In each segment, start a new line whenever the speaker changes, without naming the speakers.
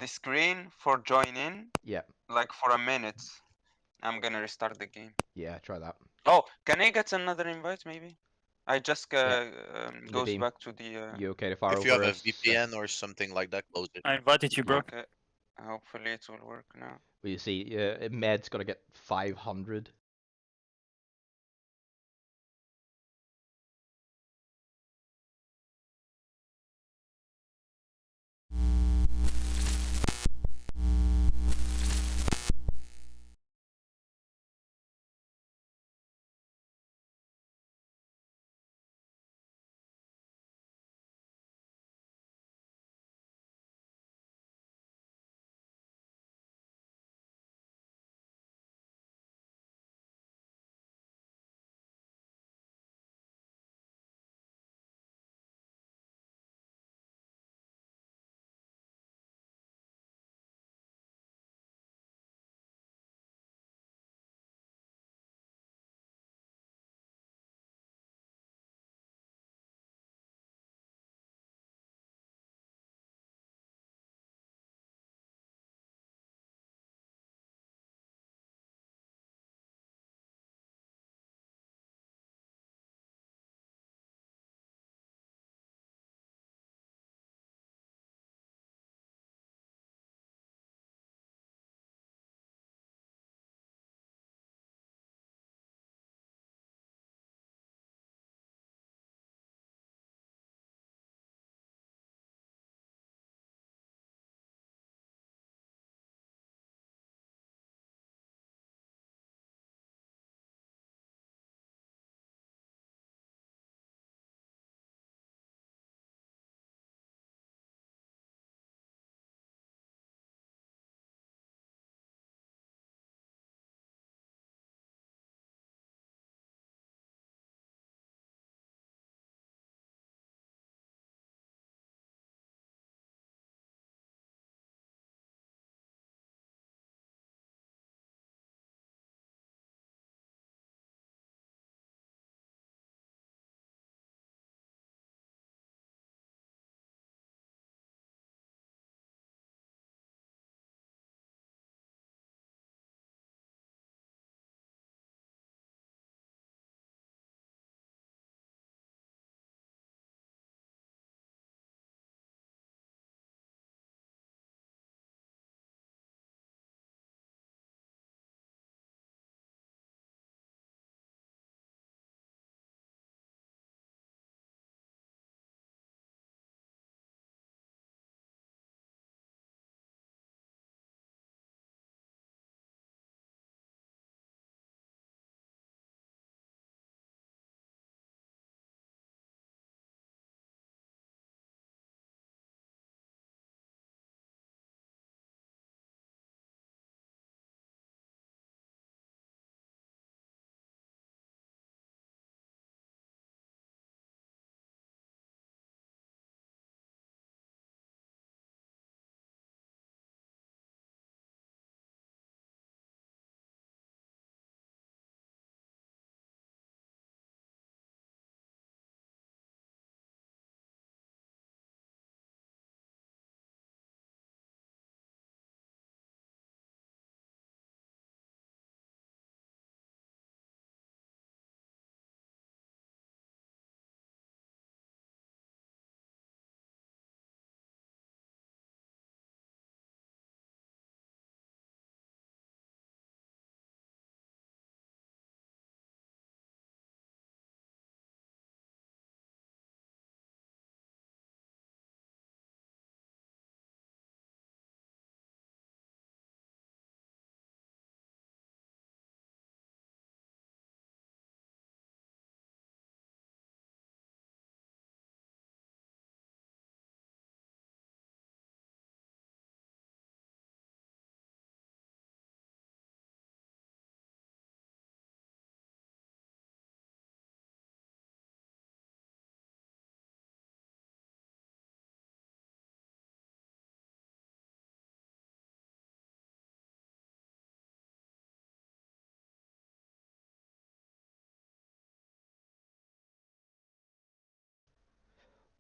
the screen for join in,
Yeah.
like for a minute. I'm gonna restart the game.
Yeah, try that.
Oh, can I get another invite maybe? I just goes
Libby,
back to the.
you okay to fire
If you have
over
a VPN or something like that, close it.
I invited you, bro.
Okay. Hopefully it will work now.
Well, you see, Med's gonna get 500.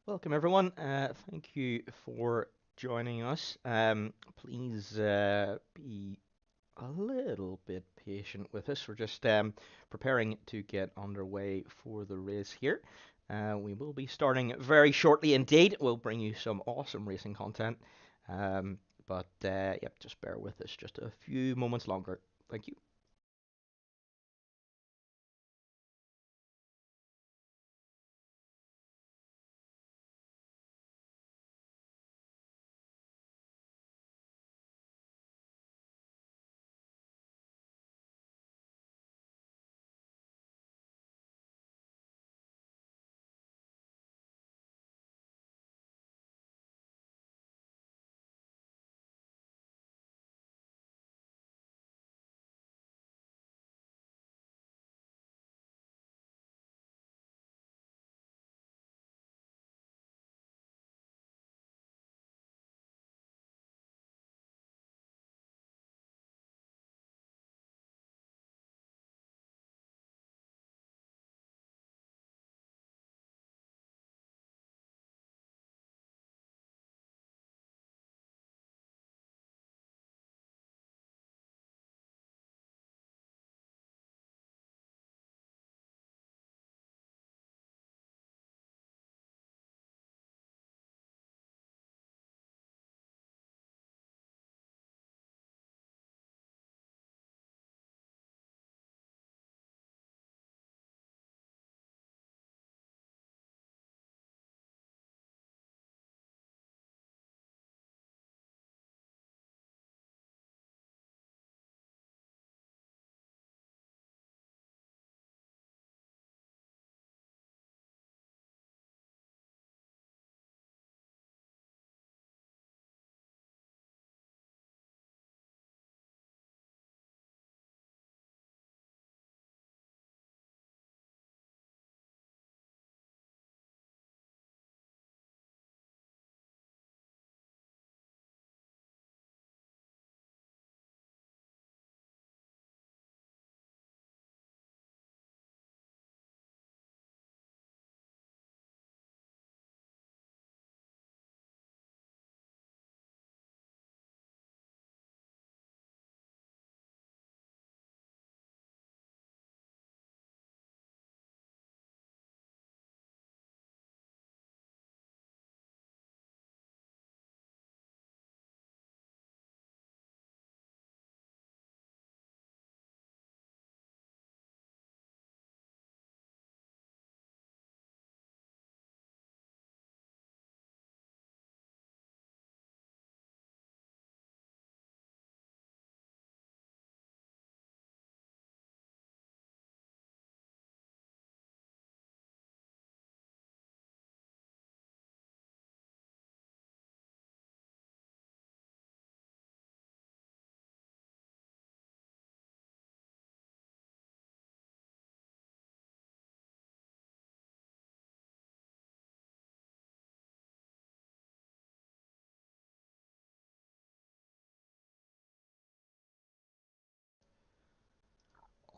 Welcome everyone. Thank you for joining us. Please be a little bit patient with us. We're just preparing to get underway for the race here. We will be starting very shortly indeed. We'll bring you some awesome racing content. But yep, just bear with us just a few moments longer. Thank you.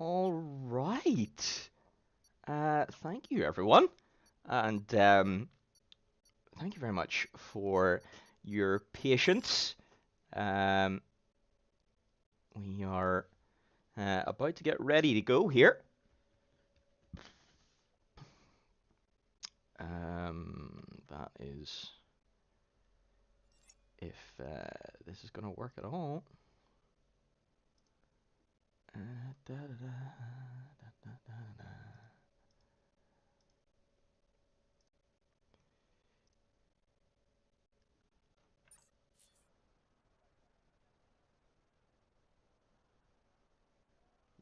All right. Thank you, everyone, and thank you very much for your patience. We are about to get ready to go here. That is, if this is going to work at all. Da, da, da, da, da, da.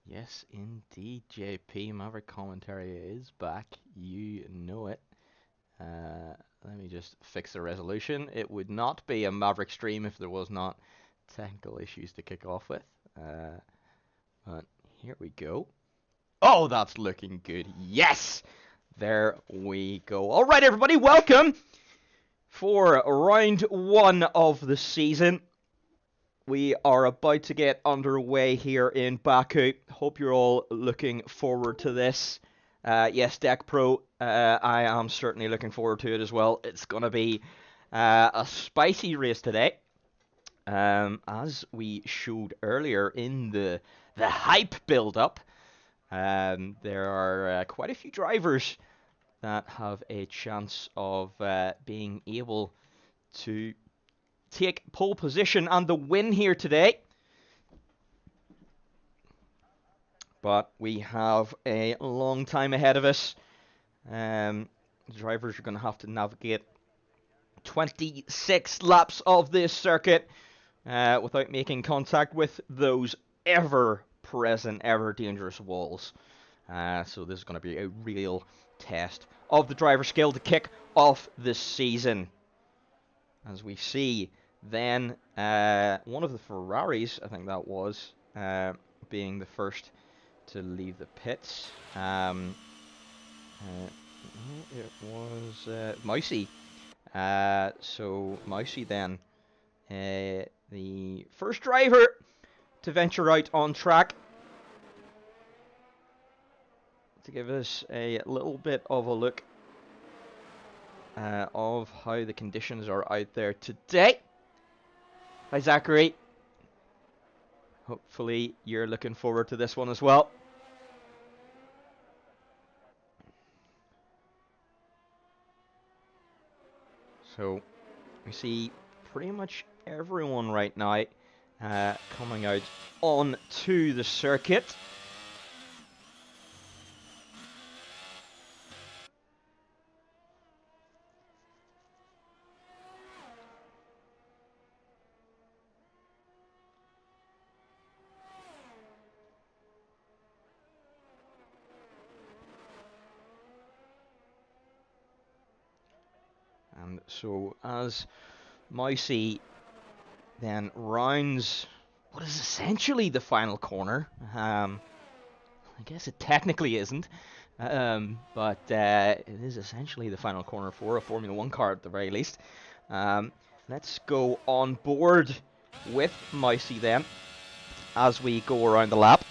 Yes, indeed, JP. Maverick Commentary is back. You know it. Let me just fix the resolution. It would not be a Maverick stream if there was not technical issues to kick off with. But here we go. Oh, that's looking good. Yes! There we go. All right, everybody, welcome for round one of the season. We are about to get underway here in Baku. Hope you're all looking forward to this. Yes, Deck Pro, I am certainly looking forward to it as well. It's going to be A spicy race today. As we showed earlier in the hype build-up, there are quite a few drivers that have a chance of being able to take pole position and the win here today. But we have a long time ahead of us. The drivers are going to have to navigate 26 laps of this circuit without making contact with those ever-present, ever-dangerous walls. So this is going to be a real test of the driver skill to kick off this season. As we see then one of the Ferraris, I think that was, being the first to leave the pits. It was Mousy. So Mousy then, the first driver to venture out on track, to give us a little bit of a look of how the conditions are out there today. Hi Zachary. Hopefully you're looking forward to this one as well. So we see pretty much everyone right now coming out onto the circuit. And so as Mousy then rounds what is essentially the final corner, I guess it technically isn't, but it is essentially the final corner for a Formula 1 car at the very least. Let's go on board with Mousy then as we go around the lap,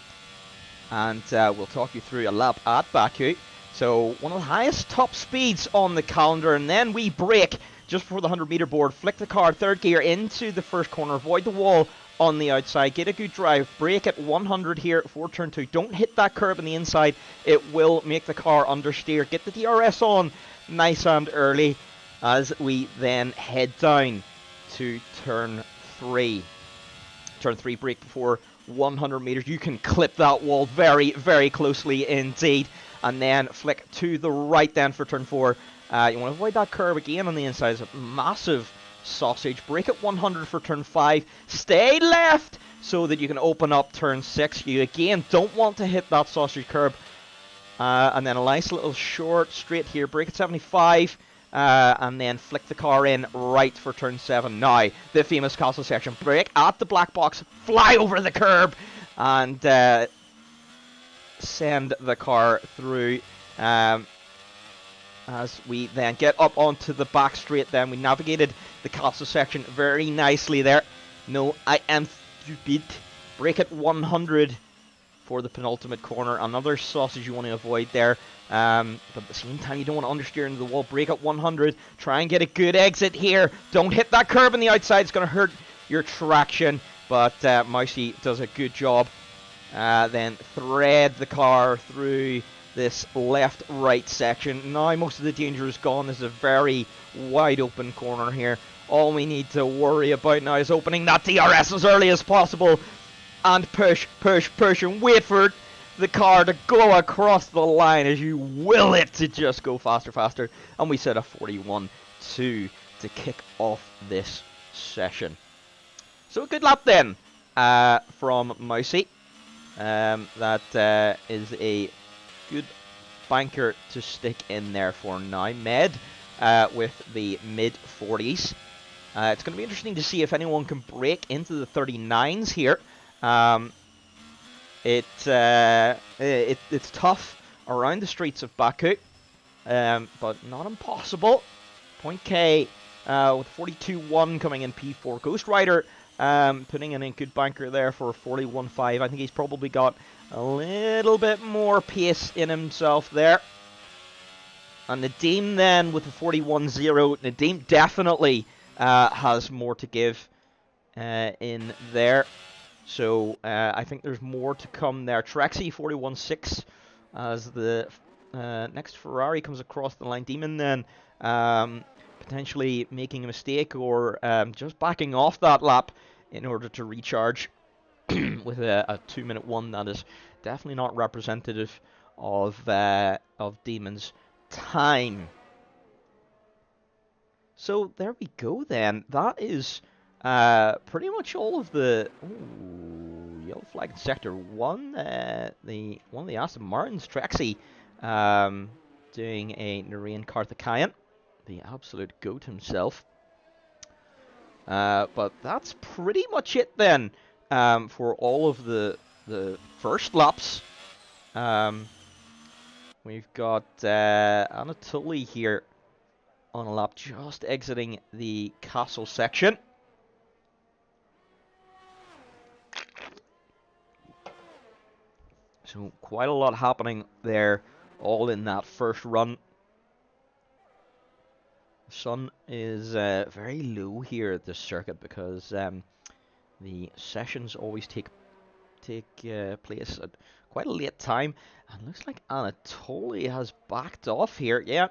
and we'll talk you through a lap at Baku. So one of the highest top speeds on the calendar, and then we brake just before the 100-meter board, flick the car third gear into the first corner, avoid the wall on the outside, get a good drive, brake at 100 here for turn 2. Don't hit that curb on the inside, it will make the car understeer. Get the DRS on nice and early as we then head down to turn 3. Turn 3 brake before 100 meters. You can clip that wall very, very closely indeed. And then flick to the right then for turn 4. You want to avoid that curve again on the inside. It's a massive sausage. Brake at 100 for turn 5. Stay left so that you can open up turn 6. You again don't want to hit that sausage curb. And then a nice little short straight here. Brake at 75. And then flick the car in right for turn 7. Now, the famous castle section. Brake at the black box. Fly over the curb. And send the car through. As we then get up onto the back straight, then we navigated the castle section very nicely there. No, I am stupid. Brake at 100 for the penultimate corner. Another sausage you want to avoid there. But at the same time, you don't want to understeer into the wall. Brake at 100. Try and get a good exit here. Don't hit that curb on the outside. It's going to hurt your traction. But Mousy does a good job. Then thread the car through this left-right section. Now most of the danger is gone. This is a very wide open corner here. All we need to worry about now is opening that DRS as early as possible and push, push, push, and wait for the car to go across the line as you will it to just go faster, faster. And we set a 41.2 to kick off this session. So a good lap then from Mousy. That is a good banker to stick in there for now. Med with the mid-40s. It's going to be interesting to see if anyone can break into the 39s here. It's tough around the streets of Baku, but not impossible. Point K with 42.1 coming in P4. Ghost Rider putting in a good banker there for 41.5. I think he's probably got a little bit more pace in himself there. And Nadeem then with the 41-0. Nadeem definitely has more to give in there. So I think there's more to come there. Trexie 41-6 as the next Ferrari comes across the line. Demon then potentially making a mistake or just backing off that lap in order to recharge with a 2-minute one that is definitely not representative of Demon's time. So there we go then. That is pretty much all of the yellow flag in sector 1. One of the Aston Martins, Trexie, doing a Narayan Karthikeyan, the absolute goat himself. But that's pretty much it then for all of the first laps. We've got Anatoly here on a lap just exiting the castle section. So quite a lot happening there, all in that first run. The sun is very low here at this circuit because the sessions always take place at quite a late time. And looks like Anatoly has backed off here. Yeah,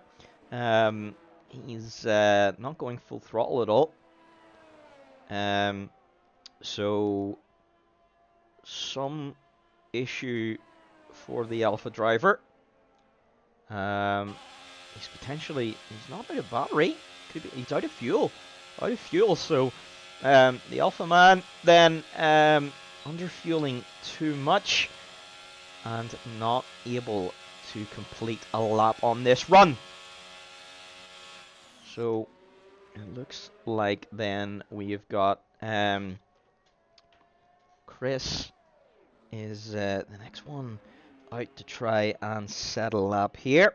he's not going full throttle at all. So some issue for the Alpha driver. He's not out of battery. He's out of fuel. So the Alpha man then under fueling too much and not able to complete a lap on this run. So it looks like then we've got Chris is the next one out to try and settle up here.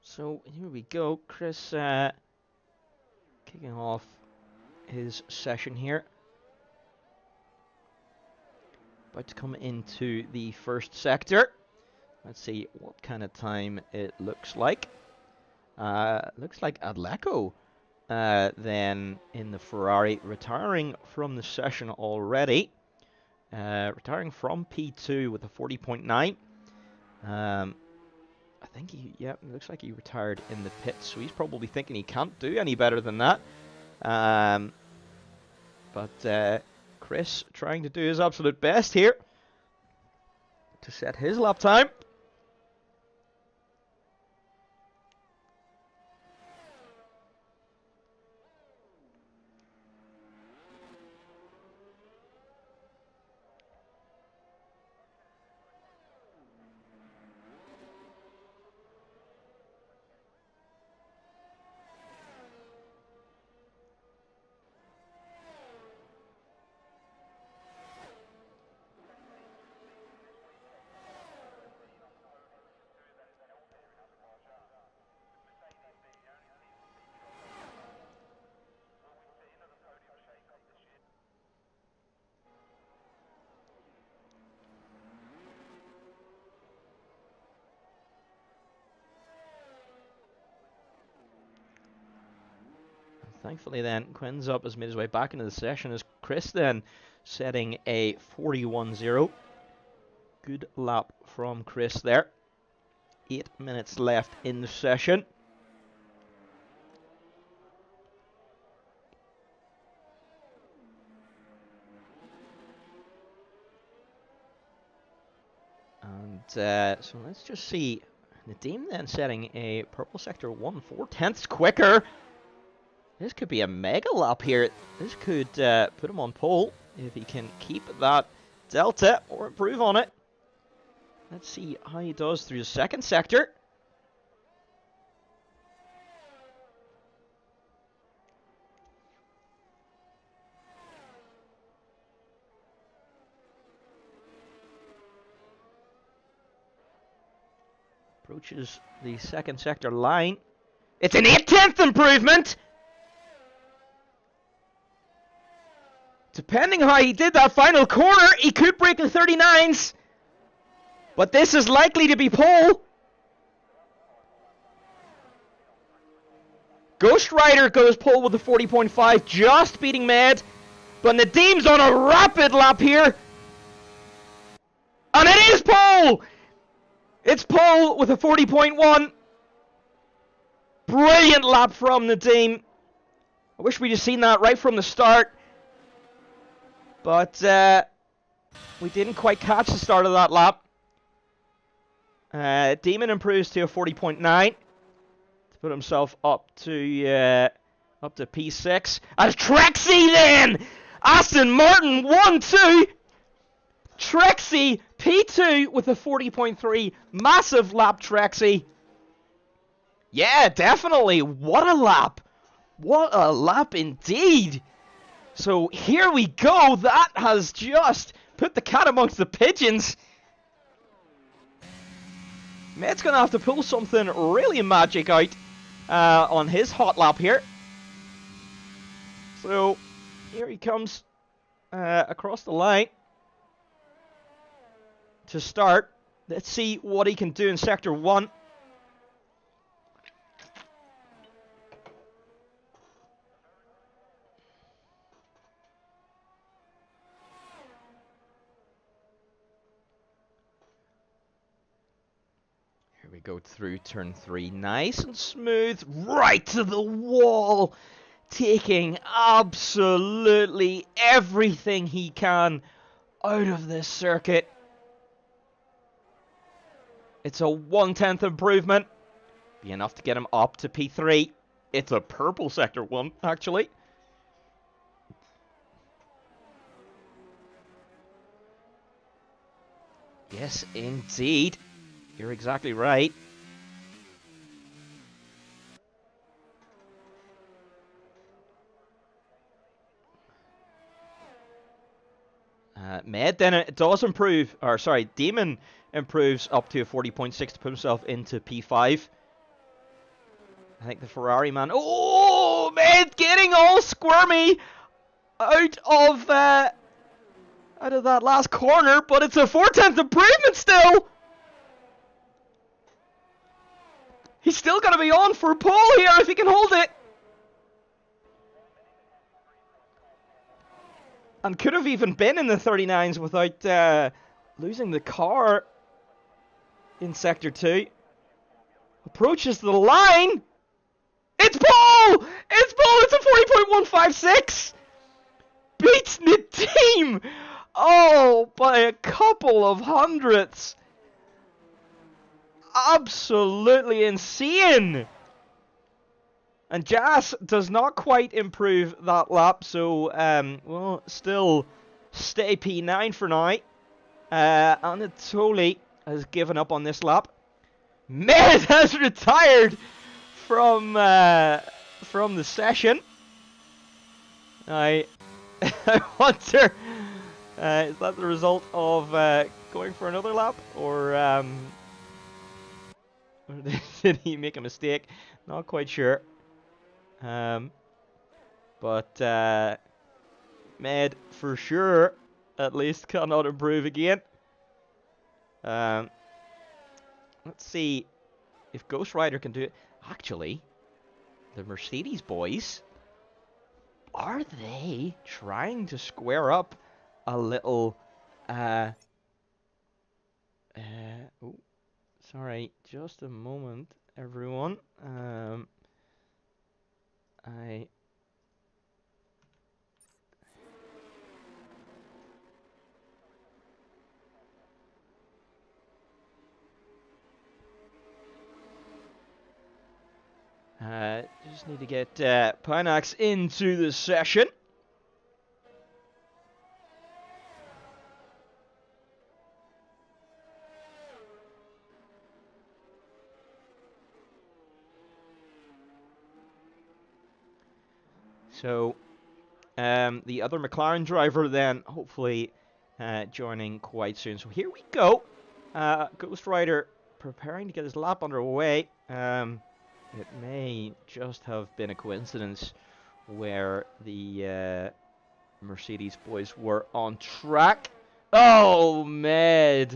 So here we go, Chris kicking off his session here. About to come into the first sector. Let's see what kind of time it looks like. Looks like Adleco then in the Ferrari, retiring from the session already. Retiring from P2 with a 40.9. I think it looks like he retired in the pits, so he's probably thinking he can't do any better than that. But Chris trying to do his absolute best here to set his lap time. Thankfully then, Quinn's up has made his way back into the session as Chris then setting a 41-0. Good lap from Chris there. 8 minutes left in the session. And so let's just see. Nadeem then setting a purple sector 1 4/10ths quicker. This could be a mega lap here. This could put him on pole if he can keep that delta or improve on it. Let's see how he does through the second sector. Approaches the second sector line. It's an 8/10th improvement! Depending how he did that final corner, he could break the 39s. But this is likely to be pole. Ghost Rider goes pole with a 40.5, just beating Med. But Nadeem's on a rapid lap here. And it is pole! It's pole with a 40.1. Brilliant lap from Nadeem. I wish we'd just seen that right from the start. But we didn't quite catch the start of that lap. Demon improves to a 40.9 to put himself up to P6. As Trexie then! Aston Martin 1-2. Trexie P2 with a 40.3. Massive lap, Trexie. Yeah, definitely. What a lap. What a lap indeed. So here we go. That has just put the cat amongst the pigeons. Med's going to have to pull something really magic out on his hot lap here. So here he comes across the line to start. Let's see what he can do in Sector 1. We go through turn 3, nice and smooth, right to the wall, taking absolutely everything he can out of this circuit. It's a 1/10 improvement, be enough to get him up to P3. It's a purple sector 1, actually. Yes, indeed. You're exactly right. Med then it does improve, or sorry, Demon improves up to a 40.6 to put himself into P5. I think the Ferrari man. Oh, Med getting all squirmy out of that last corner, but it's a 4/10 improvement still. He's still going to be on for pole here if he can hold it. And could have even been in the 39s without losing the car in Sector 2. Approaches the line. It's pole! It's pole! It's a 40.156! Beats Nadeem! Oh, by a couple of hundredths. Absolutely insane. And Jas does not quite improve that lap, so we'll still stay P9 for now. Anatoly has given up on this lap. Med has retired from the session. I wonder, is that the result of going for another lap, or did he make a mistake? Not quite sure. But Med for sure, at least, cannot improve again. Let's see if Ghost Rider can do it. Actually, the Mercedes boys Are they trying to square up a little, oh, sorry, just a moment, everyone. I just need to get Pinax into the session. So, the other McLaren driver then hopefully joining quite soon. So here we go. Ghost Rider preparing to get his lap underway. It may just have been a coincidence where the Mercedes boys were on track. Oh, Med.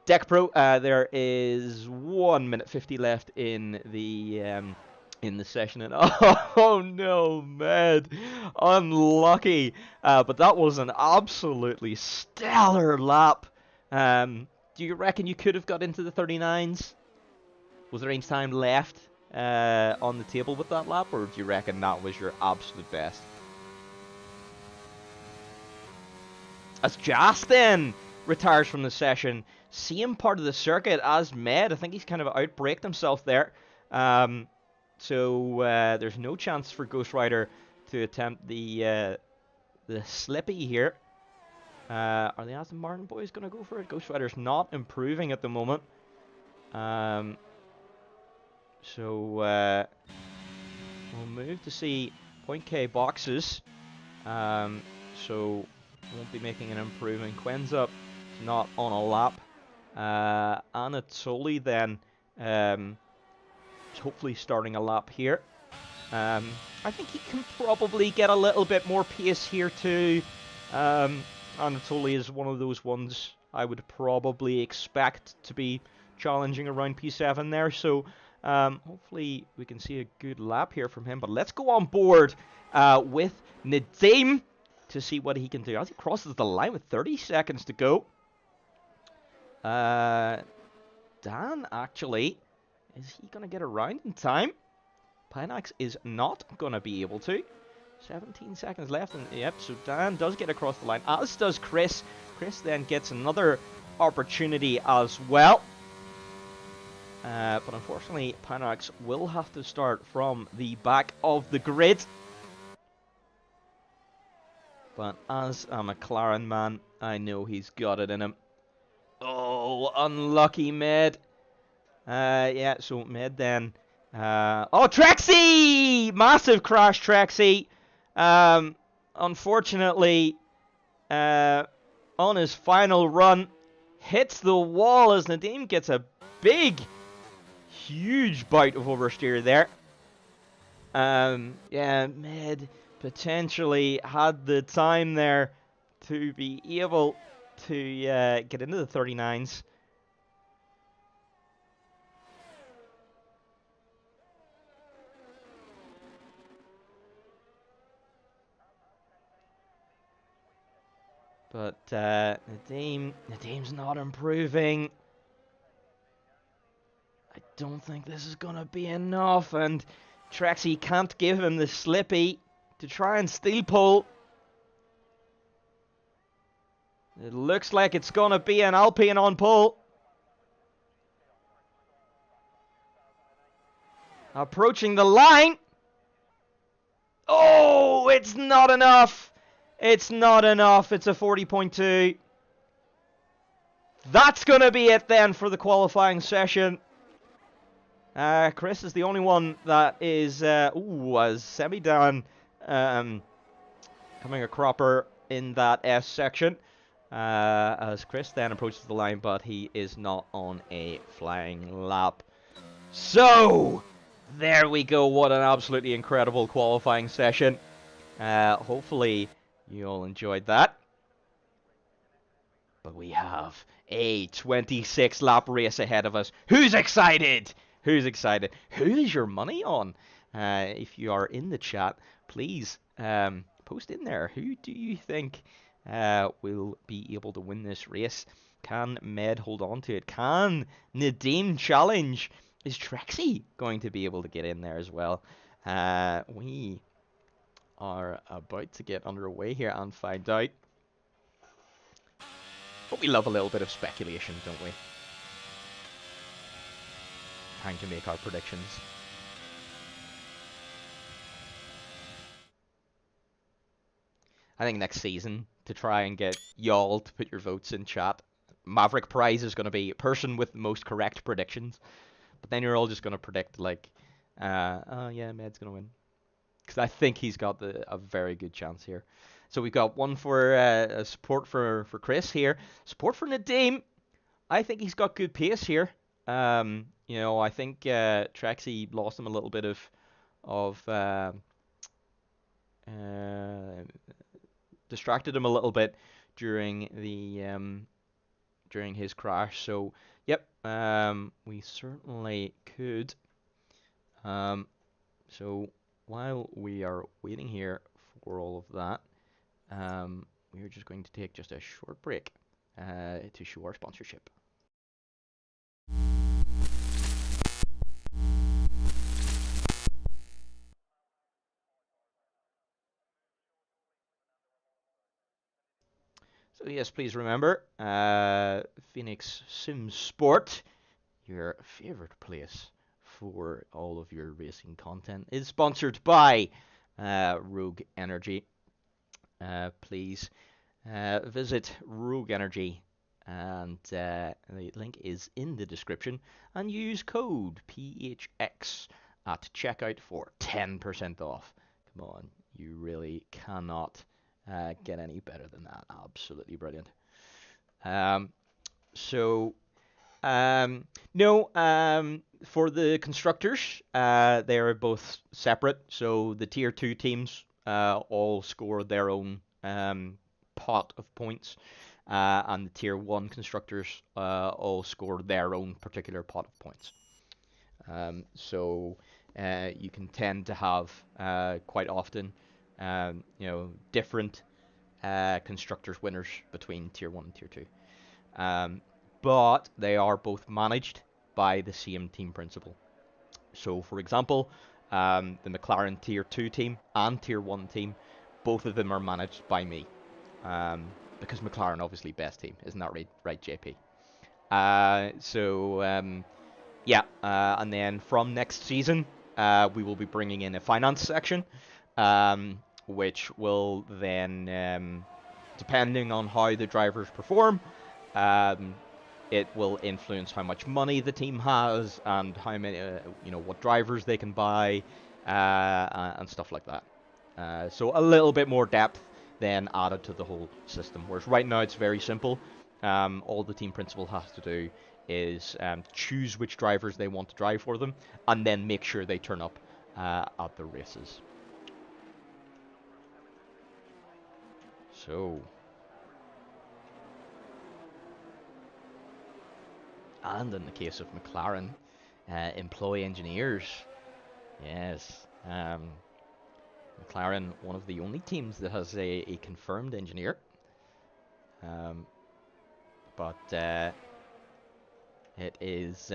Deck Pro. There is 1 minute 50 left in the session, and oh no, Med, unlucky. But that was an absolutely stellar lap. Do you reckon you could have got into the 39s? Was there any time left on the table with that lap, or do you reckon that was your absolute best? As Justin retires from the session, same part of the circuit as Med. I think he's kind of outbraked himself there. So there's no chance for Ghost Rider to attempt the slippy here. Are the Aston Martin boys going to go for it? Ghost Rider's not improving at the moment. So we'll move to see point K boxes. So won't be making an improvement. Quen's up, not on a lap. Anatoly then hopefully starting a lap here. I think he can probably get a little bit more pace here too. Anatoly is one of those ones I would probably expect to be challenging around P7 there. So hopefully we can see a good lap here from him. But let's go on board with Nadim to see what he can do as he crosses the line with 30 seconds to go. Dan, actually, is he going to get around in time? Pinax is not going to be able to. 17 seconds left, and yep, so Dan does get across the line, as does Chris. Chris then gets another opportunity as well. But unfortunately, Pinax will have to start from the back of the grid. But as a McLaren man, I know he's got it in him. Oh, unlucky Med. Yeah, so Med then. Oh, Trexie! Massive crash, Trexie. Unfortunately, on his final run, hits the wall as Nadim gets a big, huge bout of oversteer there. Yeah, Med potentially had the time there to be able to get into the 39s. But Nadim's not improving. I don't think this is going to be enough, and Trexie can't give him the slippy to try and steal pole. It looks like it's going to be an Alpine on pole. Approaching the line. Oh, it's not enough. It's not enough. It's a 40.2. That's going to be it then for the qualifying session. Chris is the only one that is was semi-down, coming a cropper in that S section. As Chris then approaches the line, but he is not on a flying lap. So, there we go. What an absolutely incredible qualifying session. Hopefully, you all enjoyed that. But we have a 26 lap race ahead of us. Who's excited? Who's excited? Who is your money on? If you are in the chat, please post in there. Who do you think will be able to win this race? Can Med hold on to it? Can Nadim challenge? Is Trexie going to be able to get in there as well? We are about to get underway here and find out. But we love a little bit of speculation, don't we? Trying to make our predictions. I think next season, to try and get y'all to put your votes in chat, Maverick Prize is going to be person with the most correct predictions. But then you're all just going to predict, like, oh yeah, Med's going to win. Because I think he's got a very good chance here. So we've got one for support for Chris here. Support for Nadim. I think he's got good pace here. You know, I think Trexie lost him a little bit of distracted him a little bit during the during his crash. So, yep, we certainly could. So while we are waiting here for all of that, we're just going to take just a short break to show our sponsorship. So yes, please remember, Phoenix Sim Sport, your favorite place for all of your racing content, is sponsored by Rogue Energy. Please visit Rogue Energy, and the link is in the description, and use code PHX at checkout for 10% off. Come on, you really cannot get any better than that. Absolutely brilliant. No, for the constructors, they are both separate. So the tier 2 teams all score their own pot of points, and the tier 1 constructors all score their own particular pot of points. So you can tend to have quite often, you know, different constructors winners between tier 1 and tier 2. But they are both managed by the same team principal. So, for example, the McLaren Tier 2 team and Tier 1 team, both of them are managed by me. Because McLaren, obviously, best team. Isn't that right, JP? Yeah, and then from next season, we will be bringing in a finance section, which will then, depending on how the drivers perform, it will influence how much money the team has and how many, you know, what drivers they can buy, and stuff like that. So a little bit more depth then added to the whole system. Whereas right now it's very simple. All the team principal has to do is choose which drivers they want to drive for them, and then make sure they turn up at the races. So. And in the case of McLaren, employ engineers. Yes, McLaren, one of the only teams that has a confirmed engineer. But it is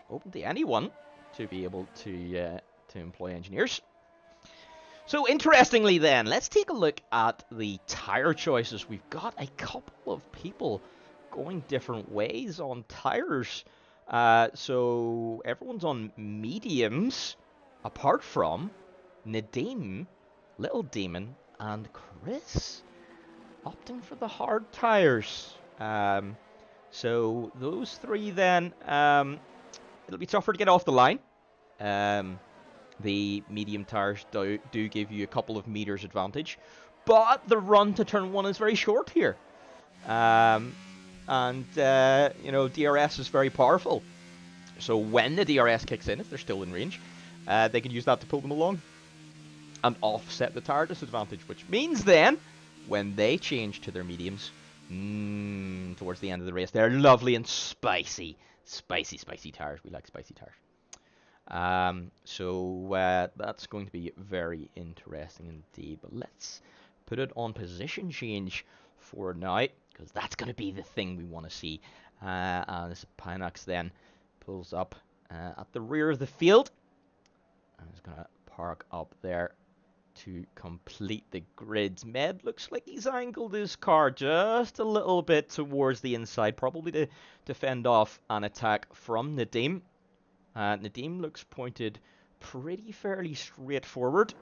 open to anyone to be able to employ engineers. So interestingly then, let's take a look at the tyre choices. We've got a couple of people going different ways on tires. So everyone's on mediums, apart from Nadim, Little Demon, and Chris, opting for the hard tires. So those three then, it'll be tougher to get off the line. The medium tires do give you a couple of meters advantage, but the run to turn 1 is very short here. And, you know, DRS is very powerful. So when the DRS kicks in, if they're still in range, they can use that to pull them along and offset the tire disadvantage, which means then, when they change to their mediums, towards the end of the race, they're lovely and spicy. Spicy tires. We like spicy tires. So that's going to be very interesting indeed. But let's put it on position change for now, because that's going to be the thing we want to see. As Pinax then pulls up at the rear of the field. I'm just going to park up there to complete the grids. Med looks like he's angled his car just a little bit towards the inside, probably to defend off an attack from Nadim. Nadim looks pointed pretty fairly straightforward.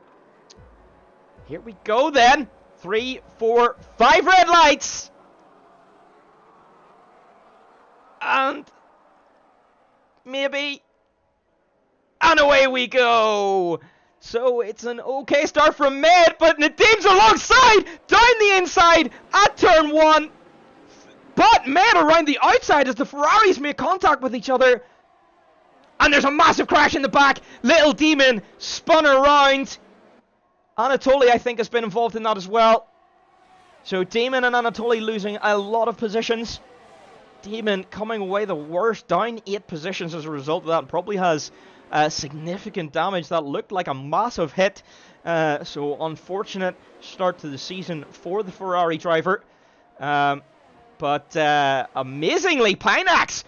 Here we go then. 3, 4, 5 red lights! And maybe... And away we go! So it's an okay start from Med, but Nadim's alongside, down the inside at turn 1. But Med around the outside as the Ferraris make contact with each other. And there's a massive crash in the back. Little Demon spun around. Anatoly, I think, has been involved in that as well. So Demon and Anatoly losing a lot of positions. Demon coming away the worst, down 8 positions as a result of that. And probably has significant damage. That looked like a massive hit. So unfortunate start to the season for the Ferrari driver. But amazingly, Pinax,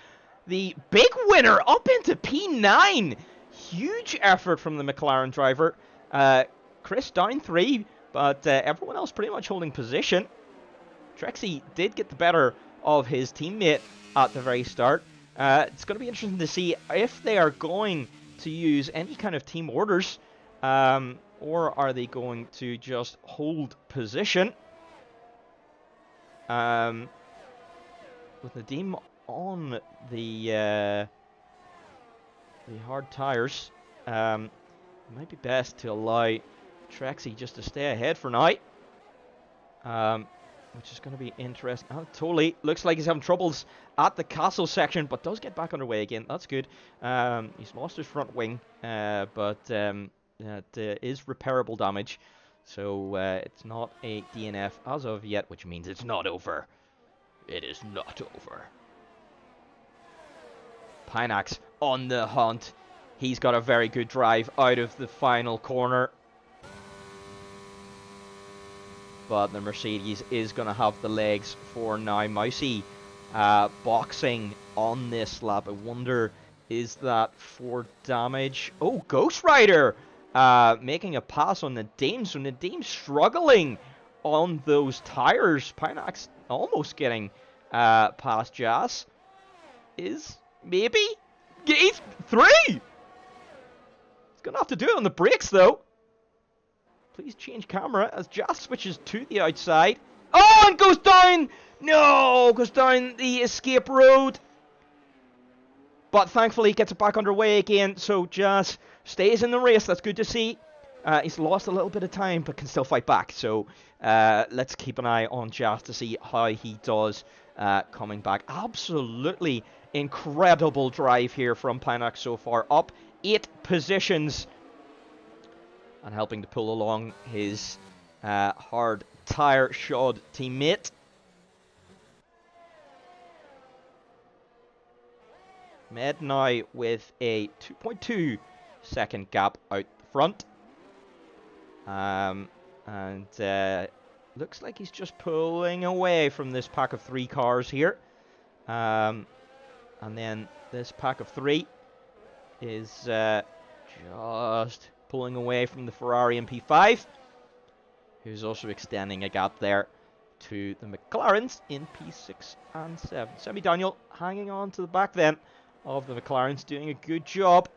the big winner, up into P9. Huge effort from the McLaren driver. Chris down 3, but everyone else pretty much holding position. Trexie did get the better of his teammate at the very start. It's going to be interesting to see if they are going to use any kind of team orders, or are they going to just hold position. With Nadim on the hard tires, it might be best to allow Trexie just to stay ahead for now, which is going to be interesting. Anatoly looks like he's having troubles at the castle section, but does get back underway again. That's good. He's lost his front wing, but that is repairable damage, so it's not a DNF as of yet, which means it's not over. It is not over. Pinax on the hunt. He's got a very good drive out of the final corner. But the Mercedes is going to have the legs for now. Mousy boxing on this lap. I wonder, is that for damage? Oh, Ghost Rider making a pass on Nadim. So Nadim struggling on those tires. Pinax almost getting past Jas. Is maybe? He's 3! He's going to have to do it on the brakes, though. Please change camera as Jas switches to the outside. Oh, and goes down! No, goes down the escape road. But thankfully gets it back underway again. So Jas stays in the race. That's good to see. He's lost a little bit of time, but can still fight back. So let's keep an eye on Jas to see how he does coming back. Absolutely incredible drive here from Pinax so far. Up 8 positions. And helping to pull along his hard tire shod teammate. Med now with a 2.2 second gap out the front. And looks like he's just pulling away from this pack of 3 cars here. And then this pack of 3 is just pulling away from the Ferrari MP5, who's also extending a gap there to the McLarens in P6 and 7. Semi-Daniel hanging on to the back then of the McLarens, doing a good job.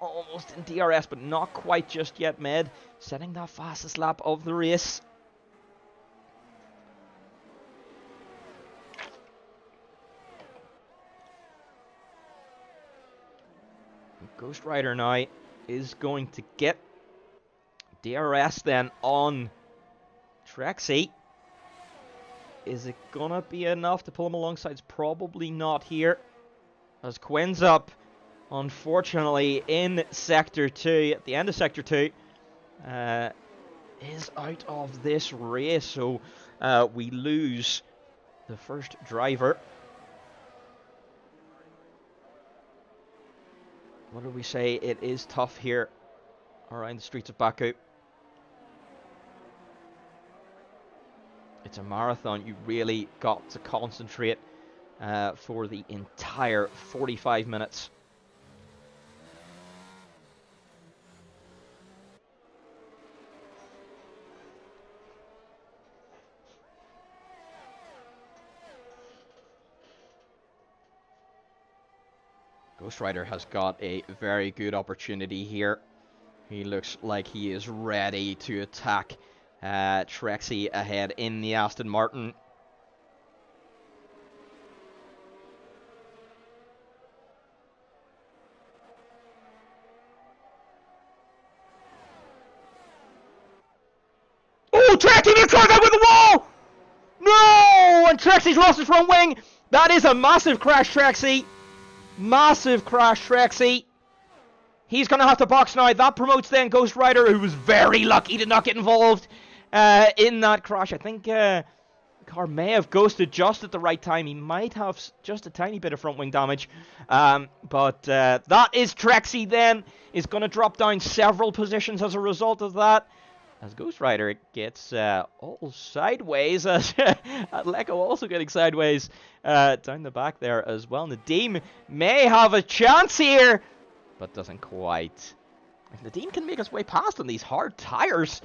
Almost in DRS, but not quite just yet. Med setting that fastest lap of the race. Ghost Rider now is going to get DRS then on Trexie. Is it gonna be enough to pull him alongside? It's probably not here, as Quinn's up, unfortunately, in Sector 2, at the end of Sector 2, is out of this race, so we lose the first driver. what do we say? It is tough here around the streets of Baku. It's a marathon. You really got to concentrate for the entire 45 minutes. Ghost Rider has got a very good opportunity here. He looks like he is ready to attack Trexie ahead in the Aston Martin. Oh, Trexie near contact with the wall! No! And Trexie's lost his front wing. That is a massive crash, Trexie. Massive crash, Trexie. He's going to have to box now. That promotes then Ghost Rider, who was very lucky to not get involved in that crash. I think the car may have ghosted just at the right time. He might have just a tiny bit of front wing damage. But that is Trexie then. Is going to drop down several positions as a result of that. As Ghost Rider gets all sideways. As Leko also getting sideways down the back there as well. Nadim may have a chance here, but doesn't quite. If Nadim can make his way past on these hard tires,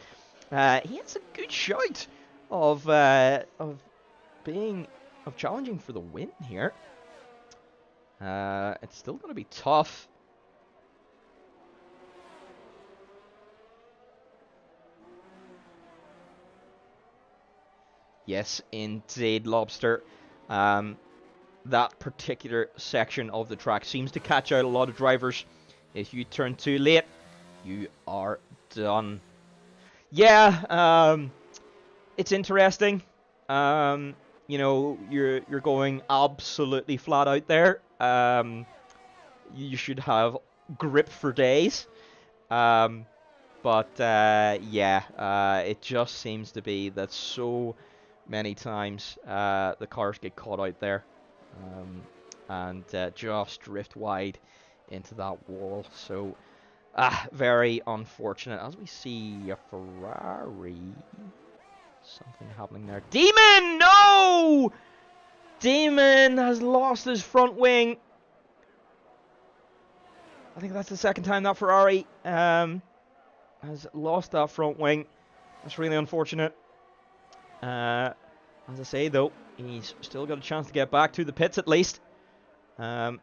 he has a good shout of challenging for the win here. It's still going to be tough. Yes, indeed, Lobster. That particular section of the track seems to catch out a lot of drivers. If you turn too late, you are done. Yeah, it's interesting. You know, you're going absolutely flat out there. You should have grip for days. But yeah, it just seems to be that so many times the cars get caught out there and just drift wide into that wall. So very unfortunate. As we see a Ferrari, something happening there. Demon, no! Demon has lost his front wing. I think that's the second time that Ferrari has lost that front wing. That's really unfortunate. As I say, though, he's still got a chance to get back to the pits at least. And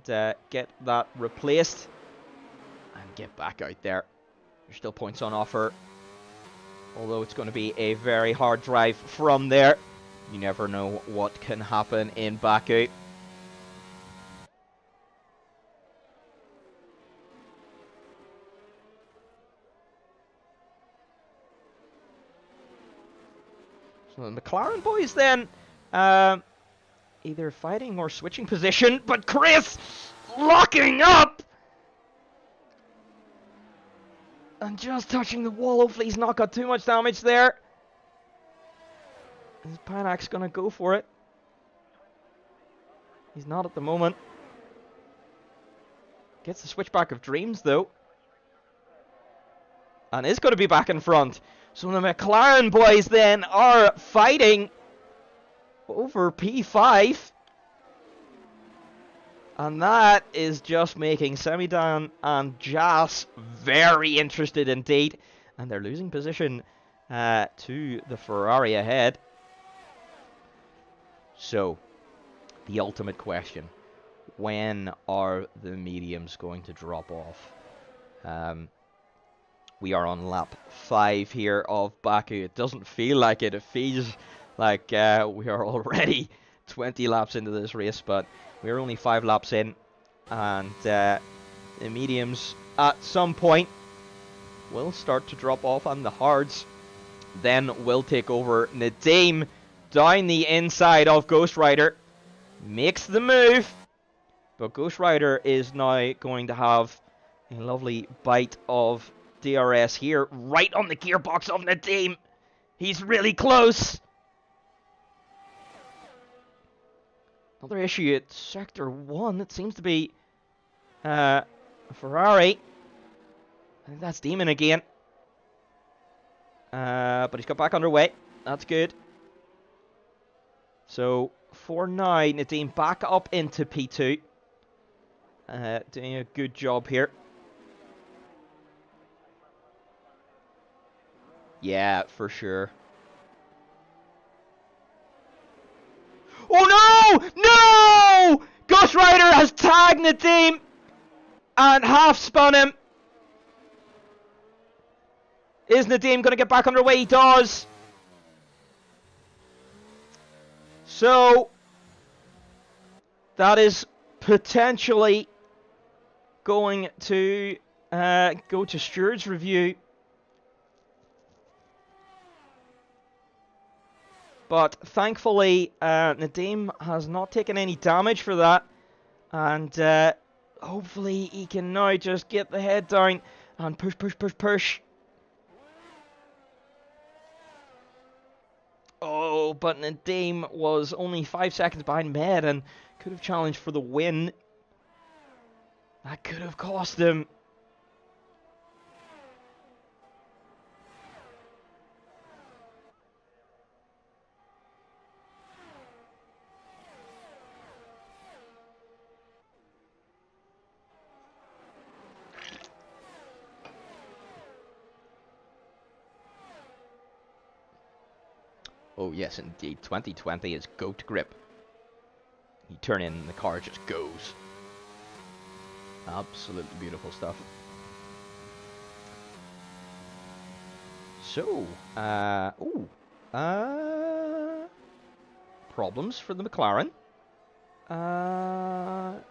get that replaced. And get back out there. There's still points on offer. Although it's going to be a very hard drive from there. You never know what can happen in Baku. So the McLaren boys then, either fighting or switching position, but Chris locking up! And just touching the wall. Hopefully he's not got too much damage there. Is Panax gonna go for it? He's not at the moment. Gets the switchback of dreams though. And is going to be back in front. So the McLaren boys then are fighting over P5. And that is just making Semidan and Jas very interested indeed. And they're losing position to the Ferrari ahead. So, the ultimate question. When are the mediums going to drop off? We are on lap 5 here of Baku. It doesn't feel like it. It feels like we are already 20 laps into this race, but we're only 5 laps in. And the mediums at some point will start to drop off, and the hards then will take over. Nadim down the inside of Ghost Rider. Makes the move. But Ghost Rider is now going to have a lovely bite of DRS here, right on the gearbox of Nadim. He's really close. Another issue at Sector 1. It seems to be Ferrari. I think that's Demon again. But he's got back underway. That's good. So, for now, Nadeem back up into P2. Doing a good job here. Yeah, for sure. Oh no! No! Ghost Rider has tagged Nadeem and half spun him. Is Nadeem going to get back underway? He does. So, that is potentially going to go to Stewards review. But thankfully, Nadeem has not taken any damage for that. And hopefully he can now just get the head down and push, push, push, push. Oh, but Nadeem was only 5 seconds behind Med and could have challenged for the win. That could have cost him. Oh yes, indeed. 2020 is goat grip. You turn in and the car just goes. Absolutely beautiful stuff. So, problems for the McLaren.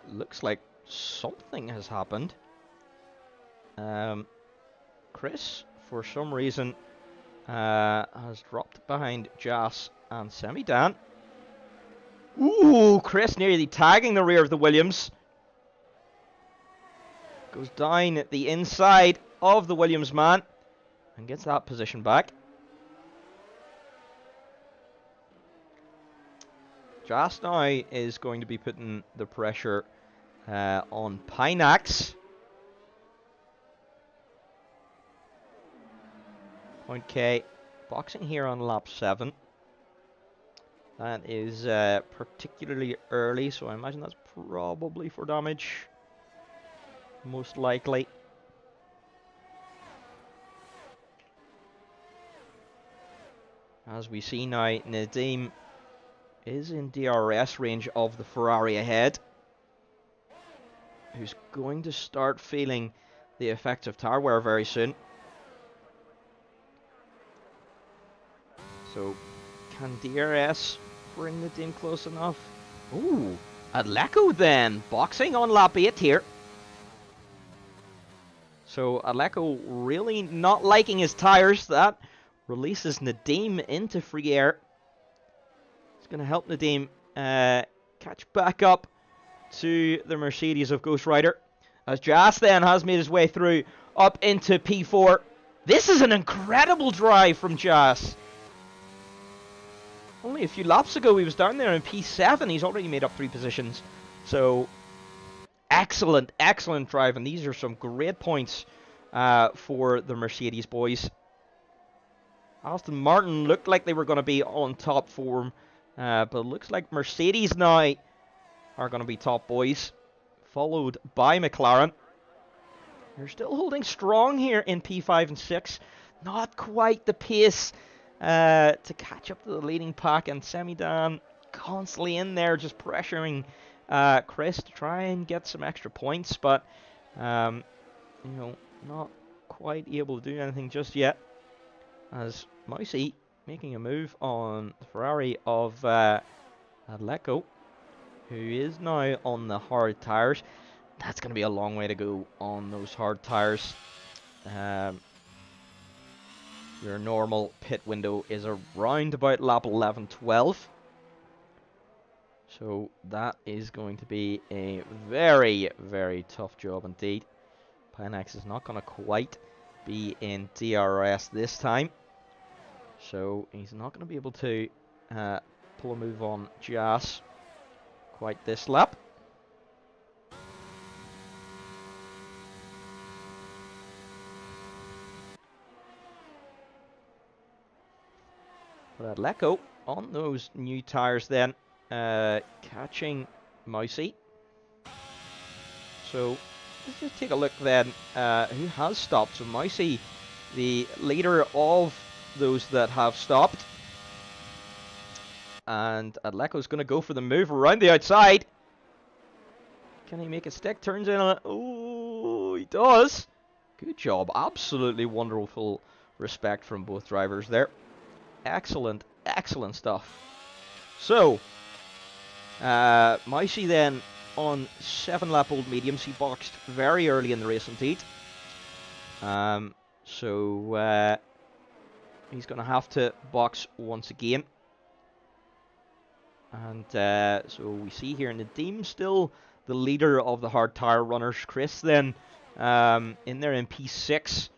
Looks like something has happened. Chris, for some reason, has dropped behind Jas and Semi-Dan. Ooh, Chris nearly tagging the rear of the Williams. Goes down at the inside of the Williams man and gets that position back. Jas now is going to be putting the pressure on Pinax. Point K, boxing here on lap 7. That is particularly early, so I imagine that's probably for damage. Most likely. As we see now, Nadeem is in DRS range of the Ferrari ahead, who's going to start feeling the effects of tire wear very soon. So, can DRS bring Nadeem close enough? Ooh, Adleco then, boxing on lap 8 here. So Adleco really not liking his tires. That releases Nadeem into free air. It's going to help Nadeem catch back up to the Mercedes of Ghost Rider. As Jas then has made his way through up into P4. This is an incredible drive from Jas. Only a few laps ago he was down there in P7. He's already made up 3 positions. So excellent, excellent drive. And these are some great points for the Mercedes boys. Aston Martin looked like they were going to be on top form. But it looks like Mercedes now are going to be top boys. Followed by McLaren. They're still holding strong here in P5 and 6. Not quite the pace to catch up to the leading pack, and Semi-Dan constantly in there just pressuring Chris to try and get some extra points, but you know, not quite able to do anything just yet. As Mousy making a move on the Ferrari of Adleco, who is now on the hard tires. That's going to be a long way to go on those hard tires. Your normal pit window is around about lap 11-12. So that is going to be a very, very tough job indeed. Pinax is not going to quite be in DRS this time. So he's not going to be able to pull a move on Jas quite this lap. But Atletico on those new tyres then, catching Mousy. So let's just take a look then who has stopped. So Mousy, the leader of those that have stopped. And Atletico's going to go for the move around the outside. Can he make a stick? Turns in on it. Oh, he does. Good job. Absolutely wonderful respect from both drivers there. Excellent, excellent stuff. So, Mousy then on 7-lap-old mediums. He boxed very early in the race indeed. So he's going to have to box once again. And so we see here Nadim still the leader of the hard tyre runners. Chris then in there in P6,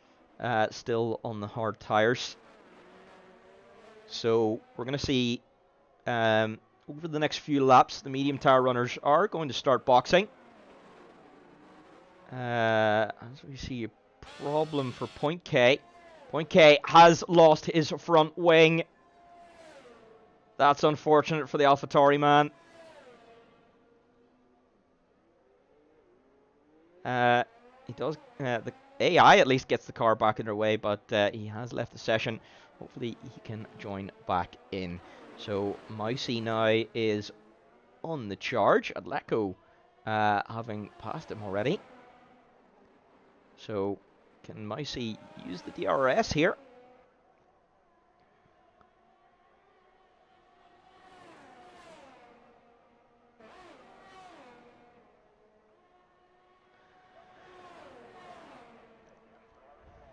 still on the hard tyres. So we're going to see over the next few laps, the medium tyre runners are going to start boxing. As we see a problem for Point K. Point K has lost his front wing. That's unfortunate for the AlphaTauri man. He does. The AI at least gets the car back in their way, but he has left the session. Hopefully he can join back in. So Mousy now is on the charge. Atletico having passed him already. So can Mousy use the DRS here?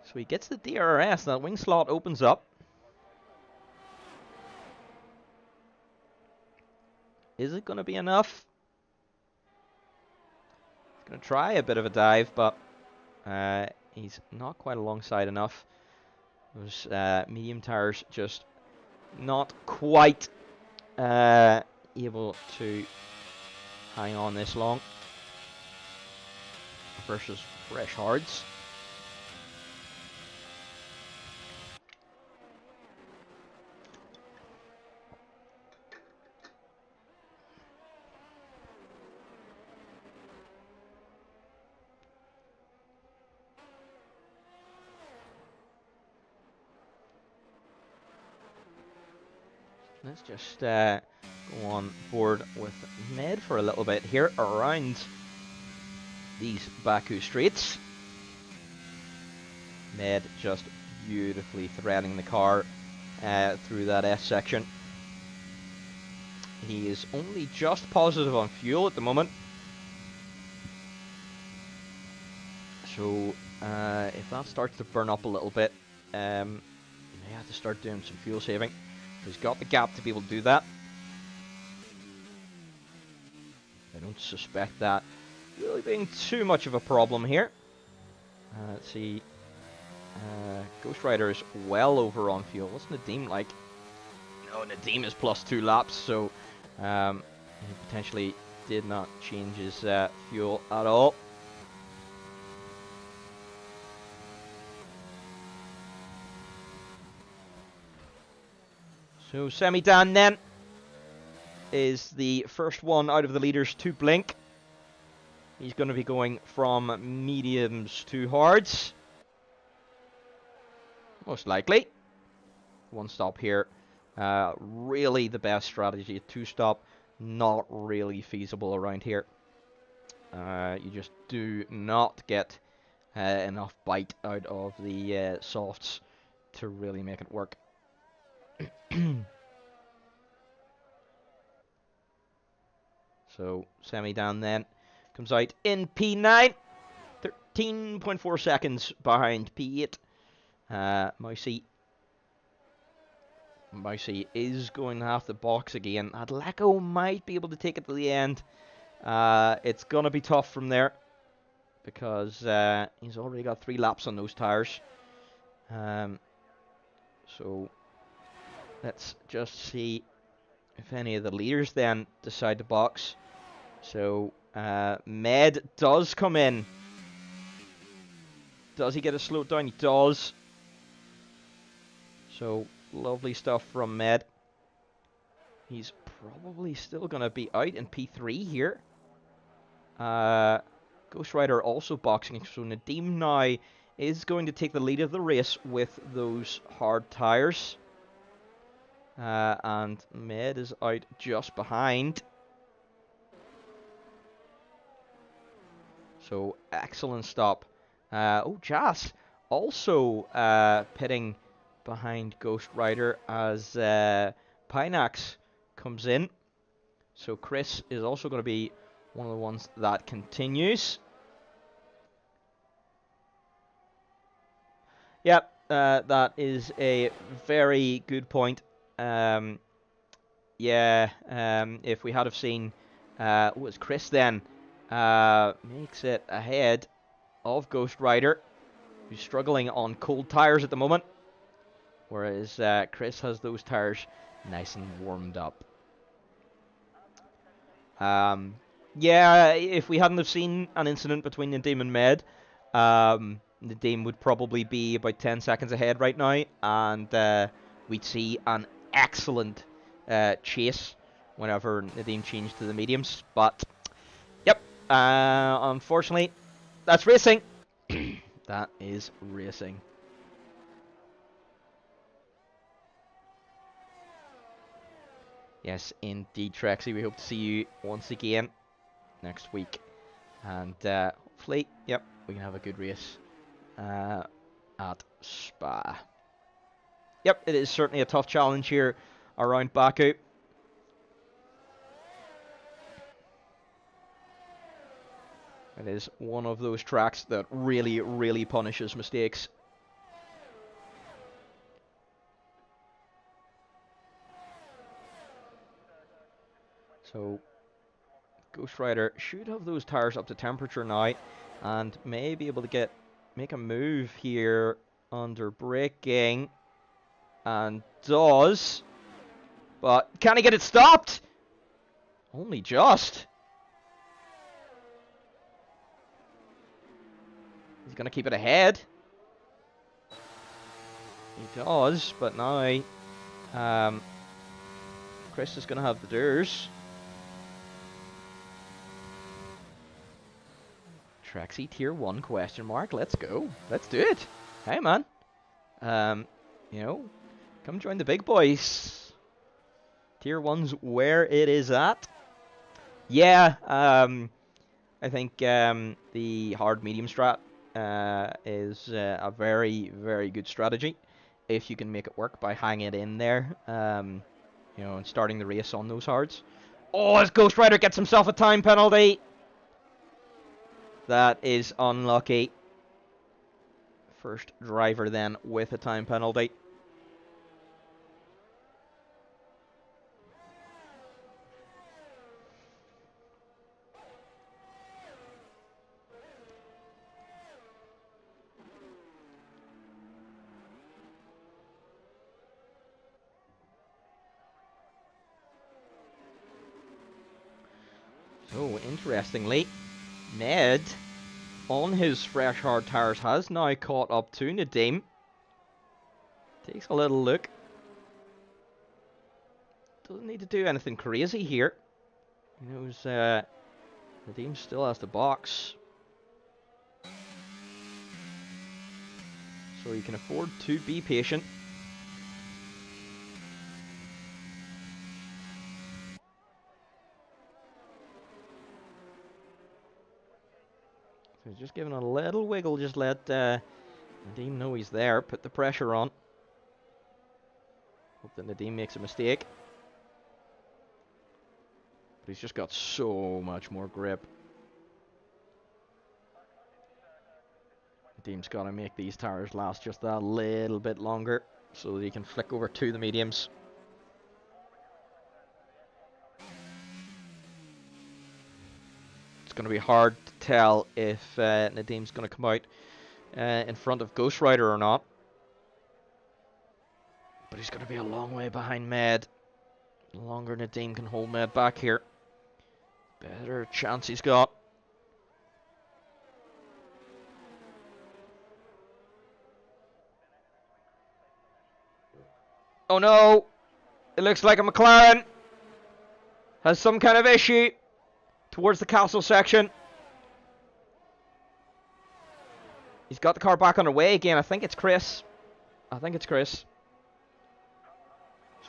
So he gets the DRS, that wing slot opens up. Is it going to be enough? He's going to try a bit of a dive, but he's not quite alongside enough. Those medium tires just not quite able to hang on this long versus fresh hards. Let's just go on board with Ned for a little bit here around these Baku streets. Ned just beautifully threading the car through that S section. He is only just positive on fuel at the moment. So if that starts to burn up a little bit, you may have to start doing some fuel saving. He's got the gap to be able to do that. I don't suspect that really being too much of a problem here. Let's see. Ghost Rider is well over on fuel. What's Nadim like? No, Nadim is plus 2 laps, so he potentially did not change his fuel at all. So Semi-Dan then is the first one out of the leaders to blink. He's going to be going from mediums to hards. Most likely. One stop here. Really the best strategy. 2-stop, not really feasible around here. You just do not get enough bite out of the softs to really make it work. So Semi-Dan then comes out in P9, 13.4 seconds behind P8. Mousy is going to have to box again. Atletico might be able to take it to the end. It's going to be tough from there because he's already got 3 laps on those tires. So let's just see if any of the leaders then decide to box. So Med does come in. Does he get a slowed down? He does. So Lovely stuff from Med. He's probably still going to be out in P3 here. Ghost Rider also boxing, so Nadim now is going to take the lead of the race with those hard tyres. And Med is out just behind. So, excellent stop. Oh, Jas also pitting behind Ghost Rider as Pinax comes in. So, Chris is also going to be one of the ones that continues. Yep, that is a very good point. If we had have seen was Chris then makes it ahead of Ghost Rider, who's struggling on cold tires at the moment, whereas Chris has those tires nice and warmed up. If we hadn't have seen an incident between Nadim and Med, Nadim would probably be about 10 seconds ahead right now, and we'd see an excellent chase whenever Nadim changed to the mediums. But, yep, unfortunately, that's racing. That is racing. Yes, indeed, Trexie. We hope to see you once again next week. And hopefully, yep, we can have a good race at Spa. Yep, it is certainly a tough challenge here around Baku. It is one of those tracks that really, really punishes mistakes. So, Ghost Rider should have those tires up to temperature now, and may be able to make a move here under braking, and does, but can he get it stopped? Only just. He's going to keep it ahead. He does, but now Chris is going to have the doors. Trexie Tier 1 question mark. Let's go. Let's do it. Hey, man. You know, come join the big boys. Tier 1's where it is at. Yeah, I think the hard medium strat is a very, very good strategy if you can make it work by hanging it in there, you know, and starting the race on those hards. Oh, as Ghost Rider gets himself a time penalty. That is unlucky. First driver then with a time penalty. So, interestingly, Ned, on his fresh hard tires, has now caught up to Nadim. Takes a little look. Doesn't need to do anything crazy here. He knows Nadim still has the box. So he can afford to be patient. So he's just giving a little wiggle, just let Nadim know he's there, put the pressure on. Hope that Nadim makes a mistake. But he's just got so much more grip. Nadim's got to make these tires last just a little bit longer so that he can flick over to the mediums. It's going to be hard to tell if Nadim's going to come out in front of Ghost Rider or not. But he's going to be a long way behind Med. The longer Nadim can hold Med back here, better chance he's got. Oh no! It looks like a McLaren has some kind of issue towards the castle section. He's got the car back underway again. I think it's Chris. So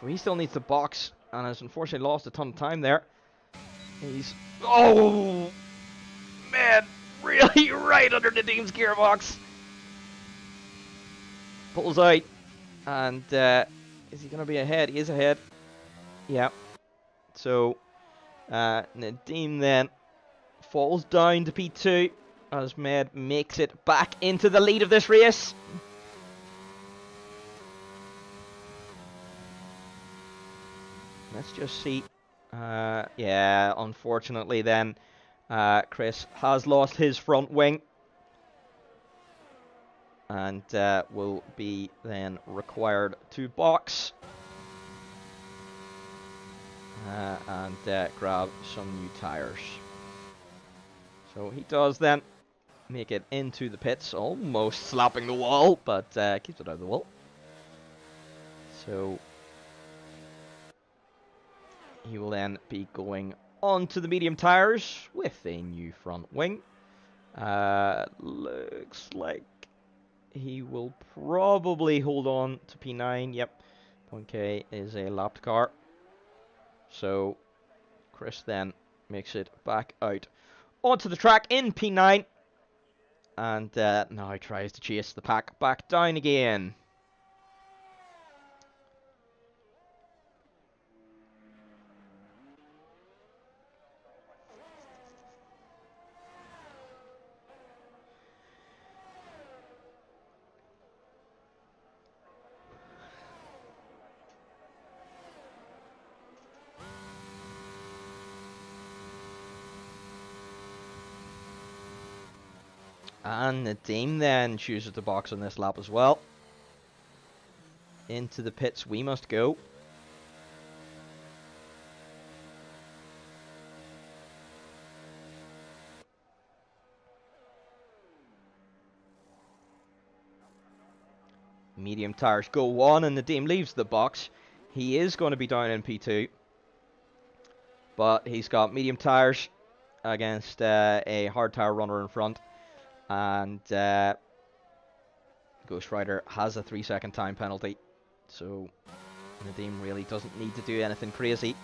he still needs to box and has unfortunately lost a ton of time there. He's... Oh! Man! Really right under the Nadim's gearbox. Pulls out. And is he going to be ahead? He is ahead. Yeah. So Nadim then falls down to P2 as Med makes it back into the lead of this race. Let's just see. Yeah, unfortunately then Chris has lost his front wing and will be then required to box and grab some new tyres. So he does then make it into the pits, almost slapping the wall, but keeps it out of the wall. So he will then be going on to the medium tyres with a new front wing. Looks like he will probably hold on to P9. Yep, Point K is a lapped car. So Chris then makes it back out onto the track in P9. And now he tries to chase the pack back down again. And Nadim then chooses to box on this lap as well. Into the pits we must go. Medium tyres go on and Nadim leaves the box. He is going to be down in P2. But he's got medium tyres against a hard tyre runner in front. And Ghost Rider has a 3-second time penalty. So Nadim really doesn't need to do anything crazy.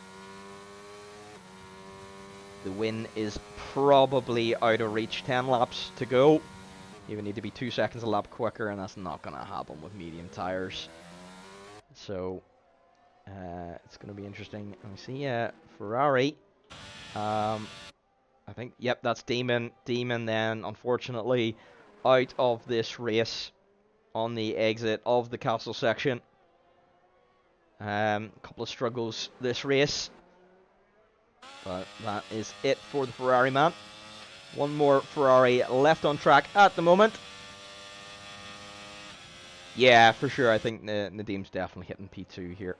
The win is probably out of reach. 10 laps to go. You would need to be 2 seconds a lap quicker, and that's not going to happen with medium tyres. So it's going to be interesting. Let me see. Ferrari. I think, yep, that's Demon. Demon then, unfortunately, out of this race on the exit of the castle section. A couple of struggles this race. But that is it for the Ferrari man. One more Ferrari left on track at the moment. Yeah, for sure. I think Nadim's definitely hitting P2 here.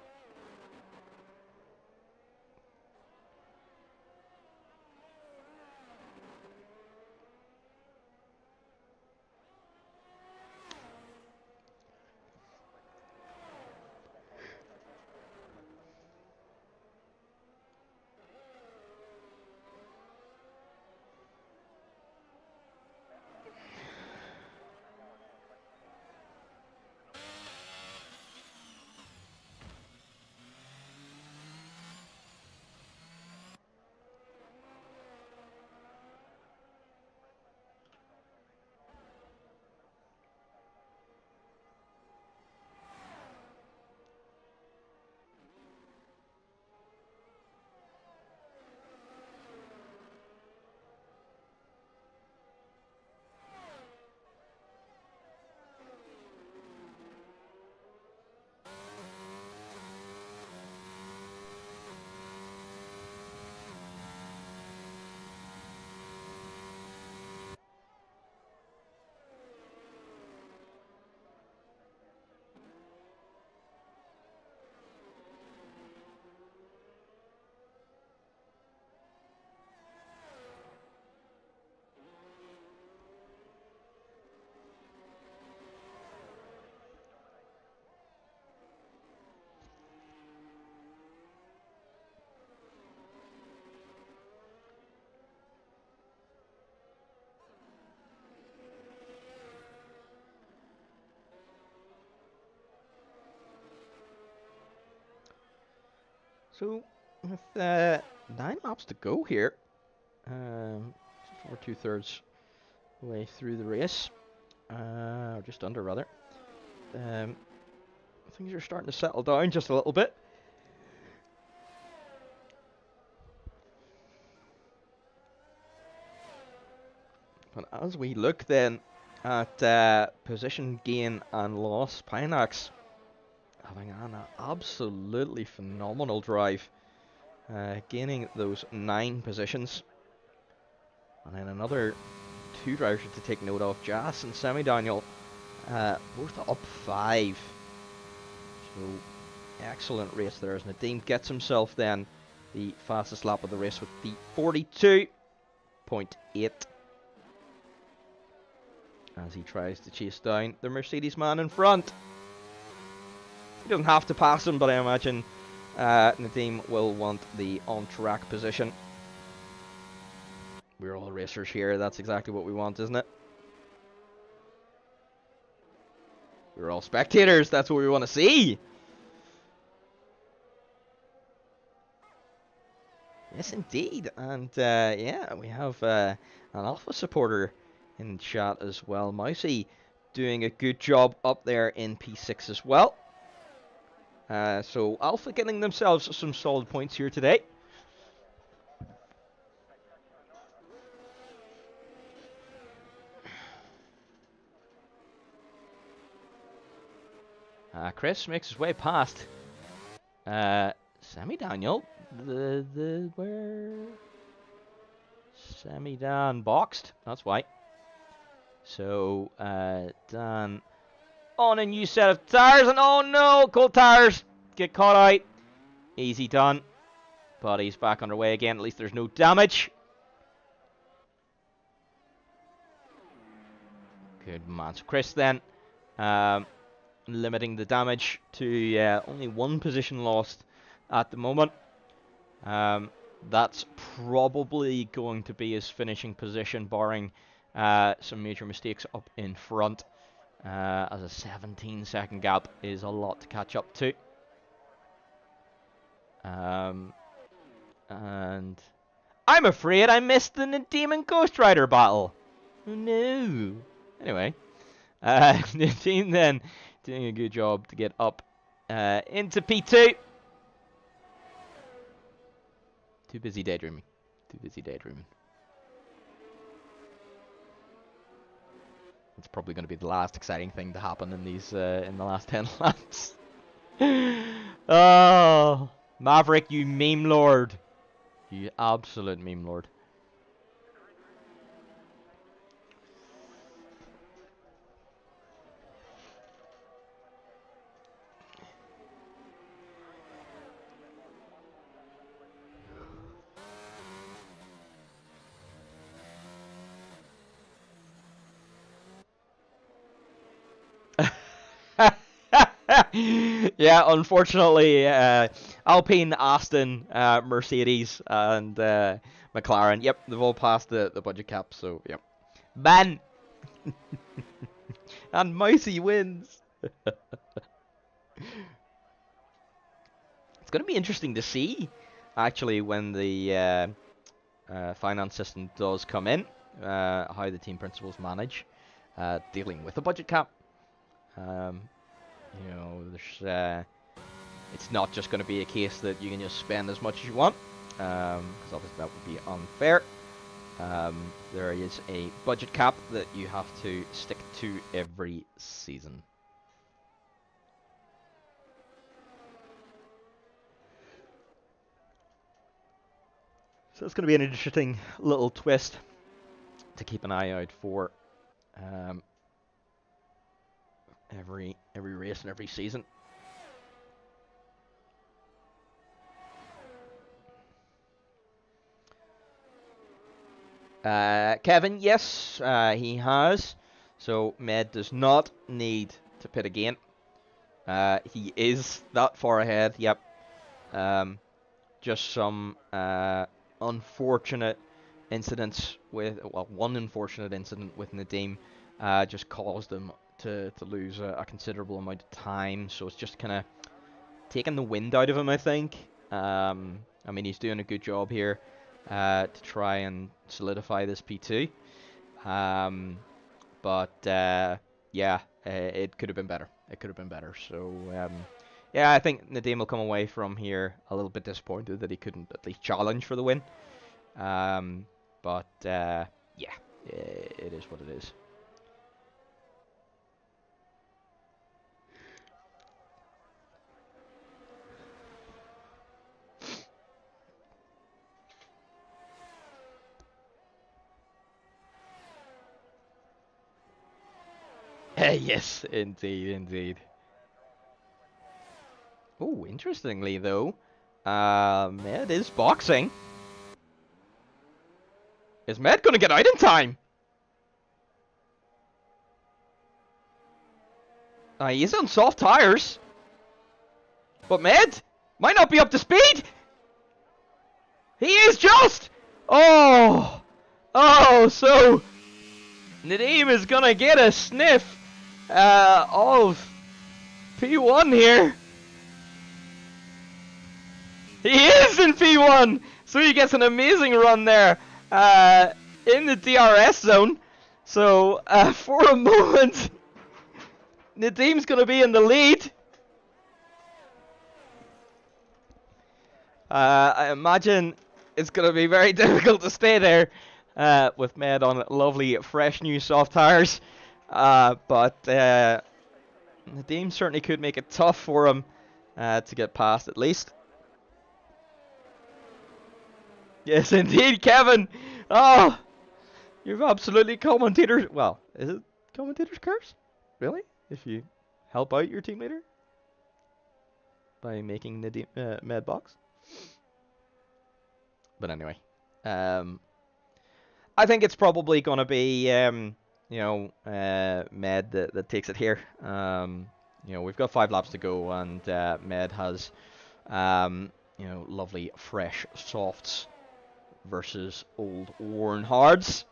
So, with 9 laps to go here, we're 2/3 way through the race, or just under rather. Things are starting to settle down just a little bit. But as we look then at position gain and loss, Pinax having an absolutely phenomenal drive, gaining those 9 positions. And then another 2 drivers to take note of, Jas and Semi-Daniel, both up 5. So excellent race there as Nadeem gets himself then the fastest lap of the race with the 42.8. As he tries to chase down the Mercedes man in front. He doesn't have to pass him, but I imagine Nadeem will want the on-track position. We're all racers here, that's exactly what we want, isn't it? We're all spectators, that's what we want to see! Yes, indeed, and yeah, we have an Alpha supporter in chat as well. Mousy doing a good job up there in P6 as well. So Alpha getting themselves some solid points here today. Chris makes his way past Semi-Daniel. Where Semi-Dan boxed. That's why. So Dan on a new set of tires, and oh no, cold tires get caught out. Easy done. But he's back underway again. At least there's no damage. Good man. So Chris then limiting the damage to only 1 position lost at the moment. That's probably going to be his finishing position, barring some major mistakes up in front. As a 17-second gap is a lot to catch up to. And I'm afraid I missed the Nadeem and Ghost Rider battle. Oh no. Anyway, Nadeem then doing a good job to get up into P2. Too busy daydreaming. Too busy daydreaming. It's probably going to be the last exciting thing to happen in these in the last 10 laps. Oh, Maverick, you meme lord. You absolute meme lord. Yeah, unfortunately, Alpine, Aston, Mercedes, and McLaren. Yep, they've all passed the budget cap. So, yep. Man, and Mousy wins. It's going to be interesting to see, actually, when the finance system does come in, how the team principals manage dealing with the budget cap. You know, there's it's not just going to be a case that you can just spend as much as you want, because obviously that would be unfair. There is a budget cap that you have to stick to every season. So it's going to be an interesting little twist to keep an eye out for every race and every season. Kevin, yes, he has. So Med does not need to pit again. He is that far ahead. Yep. Just some unfortunate incidents with, well, one unfortunate incident with Nadeem just caused him to lose a considerable amount of time. So it's just kind of taking the wind out of him, I think. I mean, he's doing a good job here to try and solidify this P2. But yeah, it could have been better. It could have been better. So yeah, I think Nadeem will come away from here a little bit disappointed that he couldn't at least challenge for the win. But yeah, it is what it is. Yes, indeed, indeed. Oh, interestingly though, Med is boxing. Is Med gonna get out in time? He's on soft tires. But Med might not be up to speed. He is just! Oh! Oh, so Nadeem is gonna get a sniff of P1 here. He is in P1! So he gets an amazing run there in the DRS zone. So for a moment, Nadeem's gonna be in the lead. I imagine it's going to be very difficult to stay there with Med on lovely, fresh new soft tires. But Nadeem certainly could make it tough for him to get past at least. Yes, indeed, Kevin. Oh, you've absolutely commentator. Well, is it commentator's curse? Really? If you help out your team leader by making Nadeem Med box? But anyway, I think it's probably going to be, Med that takes it here. We've got 5 laps to go, and Med has, lovely, fresh softs versus old worn hards.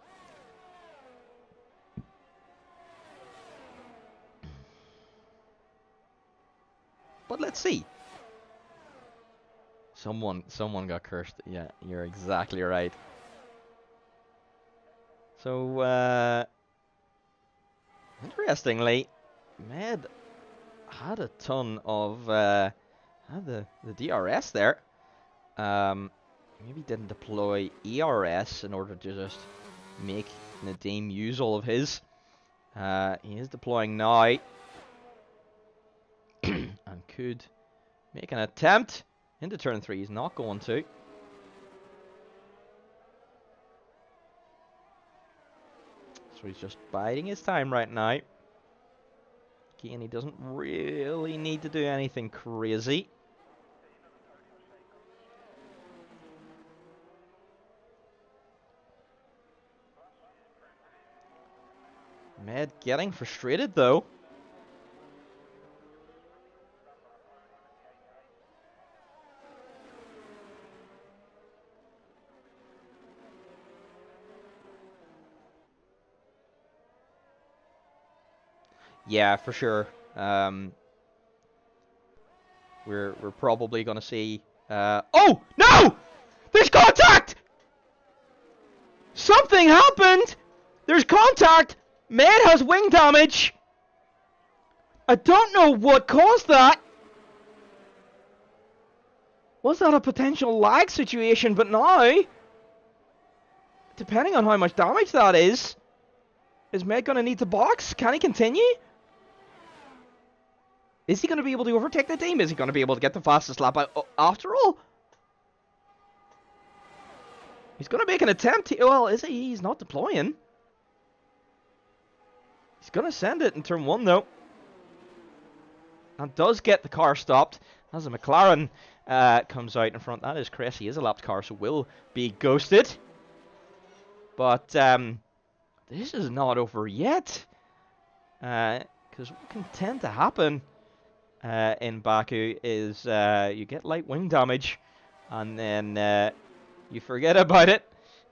But let's see. Someone got cursed. Yeah, you're exactly right. So, interestingly, Med had a ton of had the DRS there. Maybe didn't deploy ERS in order to just make Nadeem use all of his. He is deploying now and could make an attempt. Into turn 3, he's not going to. So he's just biding his time right now. Again, he doesn't really need to do anything crazy. Med getting frustrated though. Yeah, for sure. We're probably gonna see. Oh no! There's contact! Something happened. There's contact. Med has wing damage. I don't know what caused that. Was that a potential lag situation? But now, depending on how much damage that is Med gonna need to box? Can he continue? Is he going to be able to overtake the team? Is he going to be able to get the fastest lap out after all? He's going to make an attempt. Well, is he? He's not deploying. He's going to send it in turn 1, though. And does get the car stopped. As a McLaren comes out in front. That is Chris. He is a lapped car, so will be ghosted. But this is not over yet. Because what can tend to happen in Baku is you get light wing damage and then you forget about it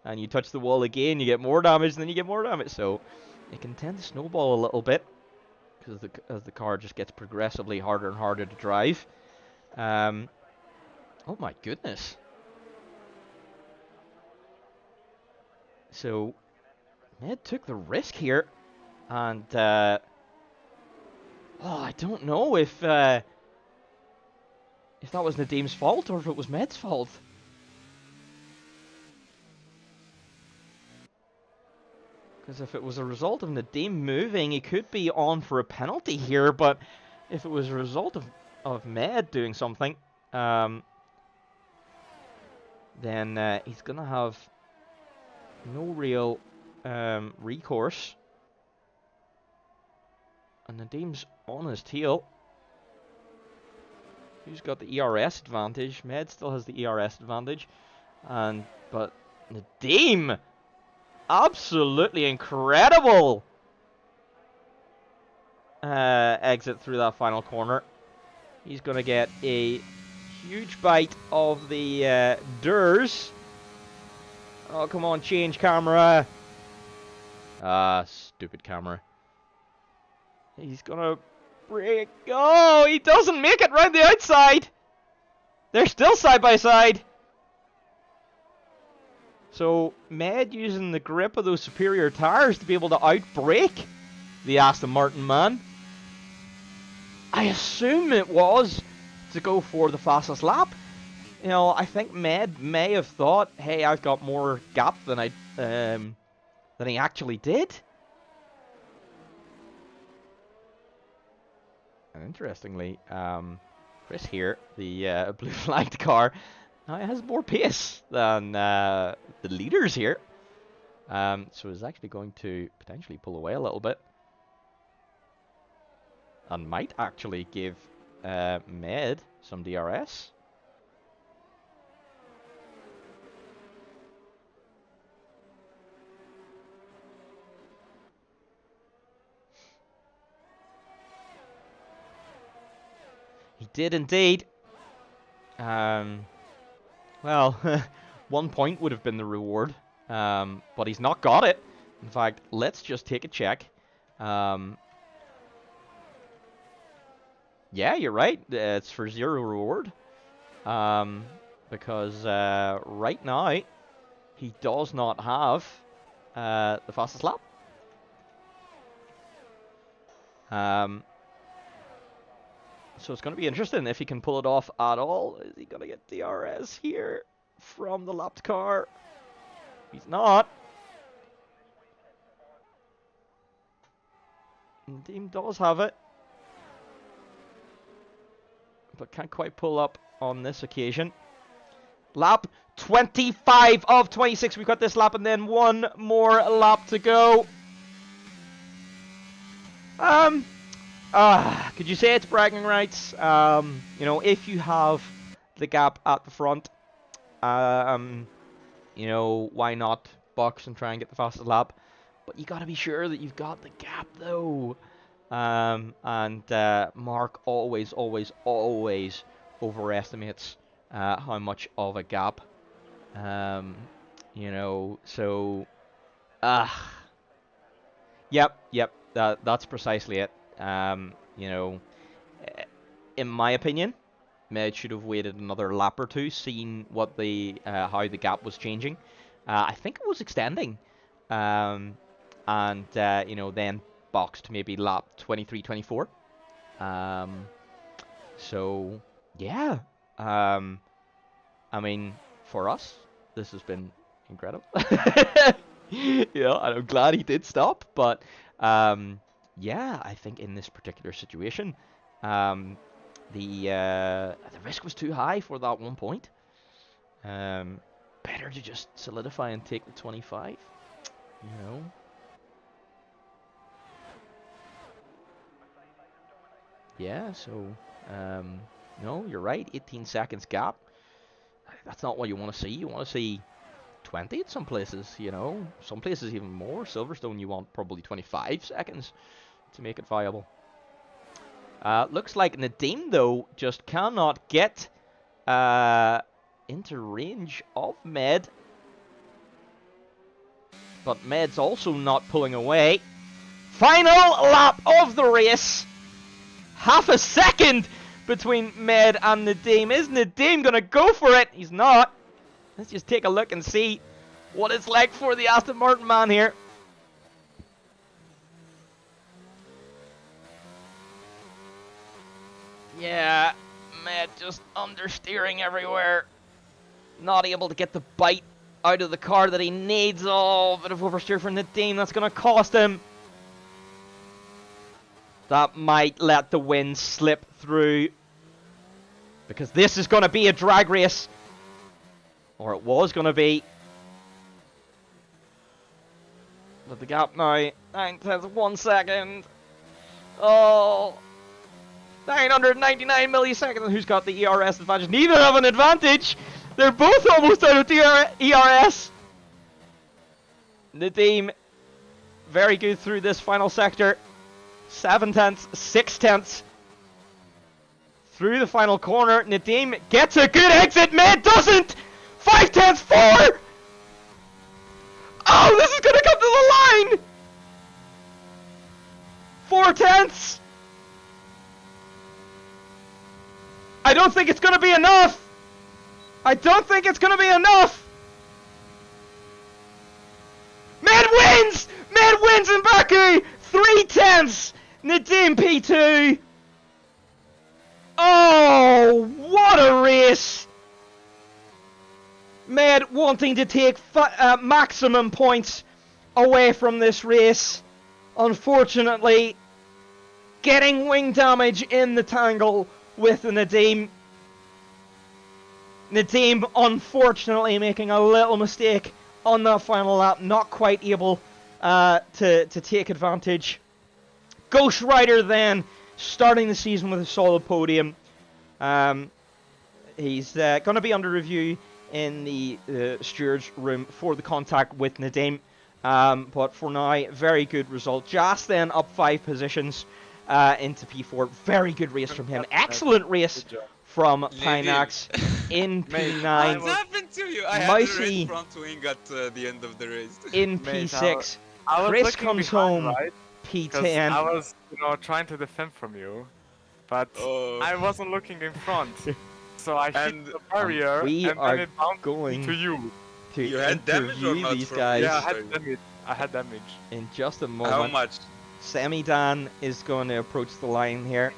and you touch the wall again, you get more damage, and then you get more damage. So it can tend to snowball a little bit as the car just gets progressively harder and harder to drive. Oh my goodness. So, Med took the risk here, and oh, I don't know if that was Nadim's fault or if it was Med's fault. Because if it was a result of Nadim moving, he could be on for a penalty here, but if it was a result of Med doing something, then he's going to have no real recourse. And Nadim's on his tail. Who's got the ERS advantage? Med still has the ERS advantage. But Nadim, absolutely incredible exit through that final corner. He's going to get a huge bite of the Durs. Oh, come on, change camera. Ah, stupid camera. He's going to break. Oh, he doesn't make it round the outside. They're still side by side. So, Med using the grip of those superior tires to be able to outbrake the Aston Martin man. I assume it was to go for the fastest lap. You know, I think Med may have thought, hey, I've got more gap than he actually did. And interestingly, Chris here, the blue flagged car, now it has more pace than the leaders here. So it's actually going to potentially pull away a little bit. And might actually give Med some DRS. He did indeed. Well, 1 point would have been the reward, but he's not got it. In fact, let's just take a check. Yeah, you're right. It's for 0 reward. Because right now, he does not have the fastest lap. So it's going to be interesting if he can pull it off at all. Is he going to get DRS here from the lapped car? He's not. Nadim does have it, but can't quite pull up on this occasion. Lap 25 of 26. We've got this lap and then one more lap to go. Could you say it's bragging rights? You know, if you have the gap at the front, you know, why not box and try and get the fastest lap? But you got to be sure that you've got the gap, though. Mark always overestimates how much of a gap. You know, so yep, that's precisely it. You know, in my opinion, Med should have waited another lap or two, seen what how the gap was changing. I think it was extending, you know, then boxed maybe lap 23, 24. So yeah, I mean, for us, this has been incredible. You know, and I'm glad he did stop, but yeah, I think in this particular situation, the risk was too high for that 1 point. Better to just solidify and take the 25, you know. Yeah, so, no, you're right, 18 seconds gap. That's not what you want to see. You want to see 20 at some places, you know. Some places even more. Silverstone, you want probably 25 seconds to make it viable. Looks like Nadim, though, just cannot get into range of Med. But Med's also not pulling away. Final lap of the race. Half a second between Med and Nadeem. Is Nadeem gonna go for it? He's not. Let's just take a look and see what it's like for the Aston Martin man here. Yeah, Med just understeering everywhere. Not able to get the bite out of the car that he needs. Oh, bit of oversteer for Nadeem. That's going to cost him. That might let the win slip through. Because this is going to be a drag race. Or it was going to be. But the gap now. 9/10 second. Oh. 999 milliseconds. Who's got the ERS advantage? Neither have an advantage. They're both almost out of the ERS. Nadeem, very good through this final sector. 7/10, 6/10. Through the final corner, Nadeem gets a good exit. Med doesn't. 5/10, 4. Oh, this is gonna come to the line. 4/10. I don't think it's gonna be enough. I don't think it's gonna be enough. Med wins! Med wins in Baku! 3/10. Nadeem P2. Oh, what a race! Med wanting to take maximum points away from this race. Unfortunately, getting wing damage in the tangle with Nadeem. Nadeem, unfortunately, making a little mistake on that final lap, not quite able to take advantage. Ghost Rider then starting the season with a solid podium. He's going to be under review in the stewards room for the contact with Nadeem. But for now, very good result. Jas then up 5 positions into P4. Very good race from him. Excellent race from Pinax in P9.
What happened to you? I had the race front wing at the end of the race.
In P6.
I was
Chris comes home.
right?
P10.
I was, trying to defend from you, but I wasn't looking in front. So I hit the barrier,
we
and
are
then it bounced
going
to you.
To
you had damage or not
these
from
guys.
Yeah, I had damage.
In just a moment.
How much?
Semi-Dan is going to approach the line here.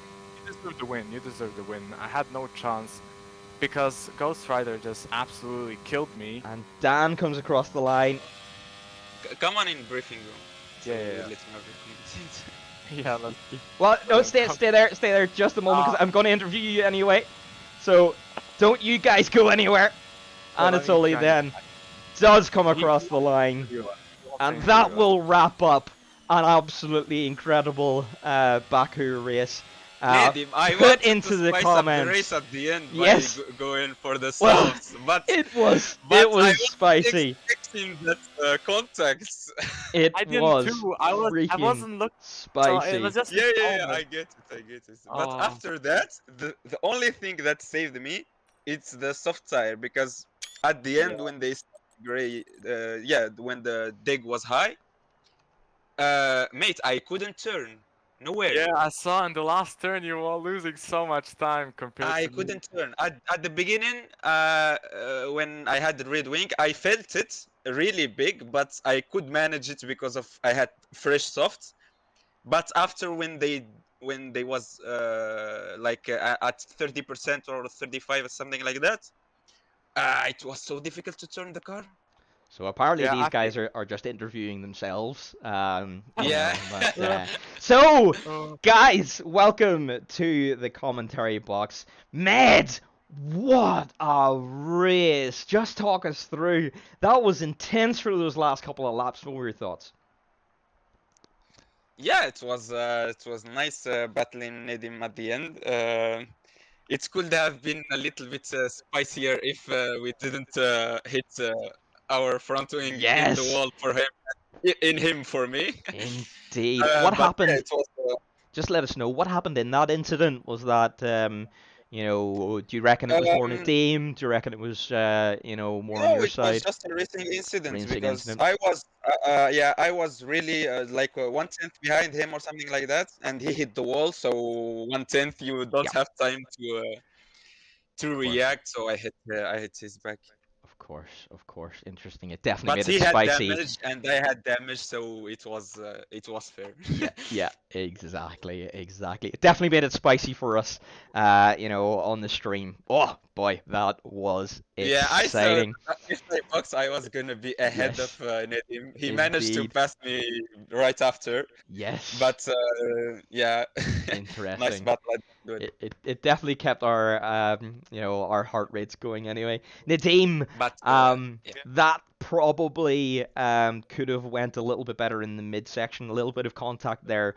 You deserve the win. You deserve the win. I had no chance because Ghost Rider just absolutely killed me.
And Dan comes across the line.
Come on in briefing room.
Yeah.
Let me everything.
Yeah, let's.
Well, no, stay there just a moment because I'm going to interview you anyway. So don't you guys go anywhere. And it's only then does come across the line. And that will wrap up an absolutely incredible Baku race.
Nadeem, I
put into the comments.
The race at the end
yes.
by going for the softs, but
it was spicy.
Expecting that contacts.
It
I didn't
was
too. I wasn't looking
spicy.
So it was just
yeah, I get it. But after that, the only thing that saved me, it's the soft tire, because at the end when they gray, when the dig was high, mate, I couldn't turn. Nowhere.
Yeah, I saw in the last turn you were losing so much time compared to
I couldn't turn. At the beginning, when I had the red wing, I felt it really big, but I could manage it because I had fresh softs. But after when they was at 30% or 35 or something like that, it was so difficult to turn the car.
So apparently these guys are just interviewing themselves. So, guys, welcome to the commentary box. Med, what a race! Just talk us through. That was intense for those last couple of laps. What were your thoughts?
Yeah, it was nice battling Nadeem at the end. It could have been a little bit spicier if we didn't hit our front wing in the wall for him, in him for me.
Indeed. What happened?
Yeah,
just let us know what happened in that incident. Was that You know, do you reckon it was more
Um,
Nadeem? Do you reckon it was, more on
no,
your
it was
side?
just a racing incident
Racing
because
incident.
I was really like 1/10 behind him or something like that, and he hit the wall. So 1/10, you don't
Yeah,
have time to
of course.
react. So I hit his back.
Of course. Interesting. It definitely
But
made
he
it
had
spicy.
damage and I had damage, so it was fair.
Yeah, exactly. It definitely made it spicy for us, on the stream. Oh boy, that was
Yeah, I thought
exciting.
if I box, I was gonna be ahead of
Yes,
Nedim. He managed to
indeed.
pass me right after,
Yes,
but yeah, nice
interesting.
battle. I didn't do it.
It definitely kept our our heart rates going anyway. Nadeem,
But yeah,
that probably could have went a little bit better in the midsection. A little bit of contact there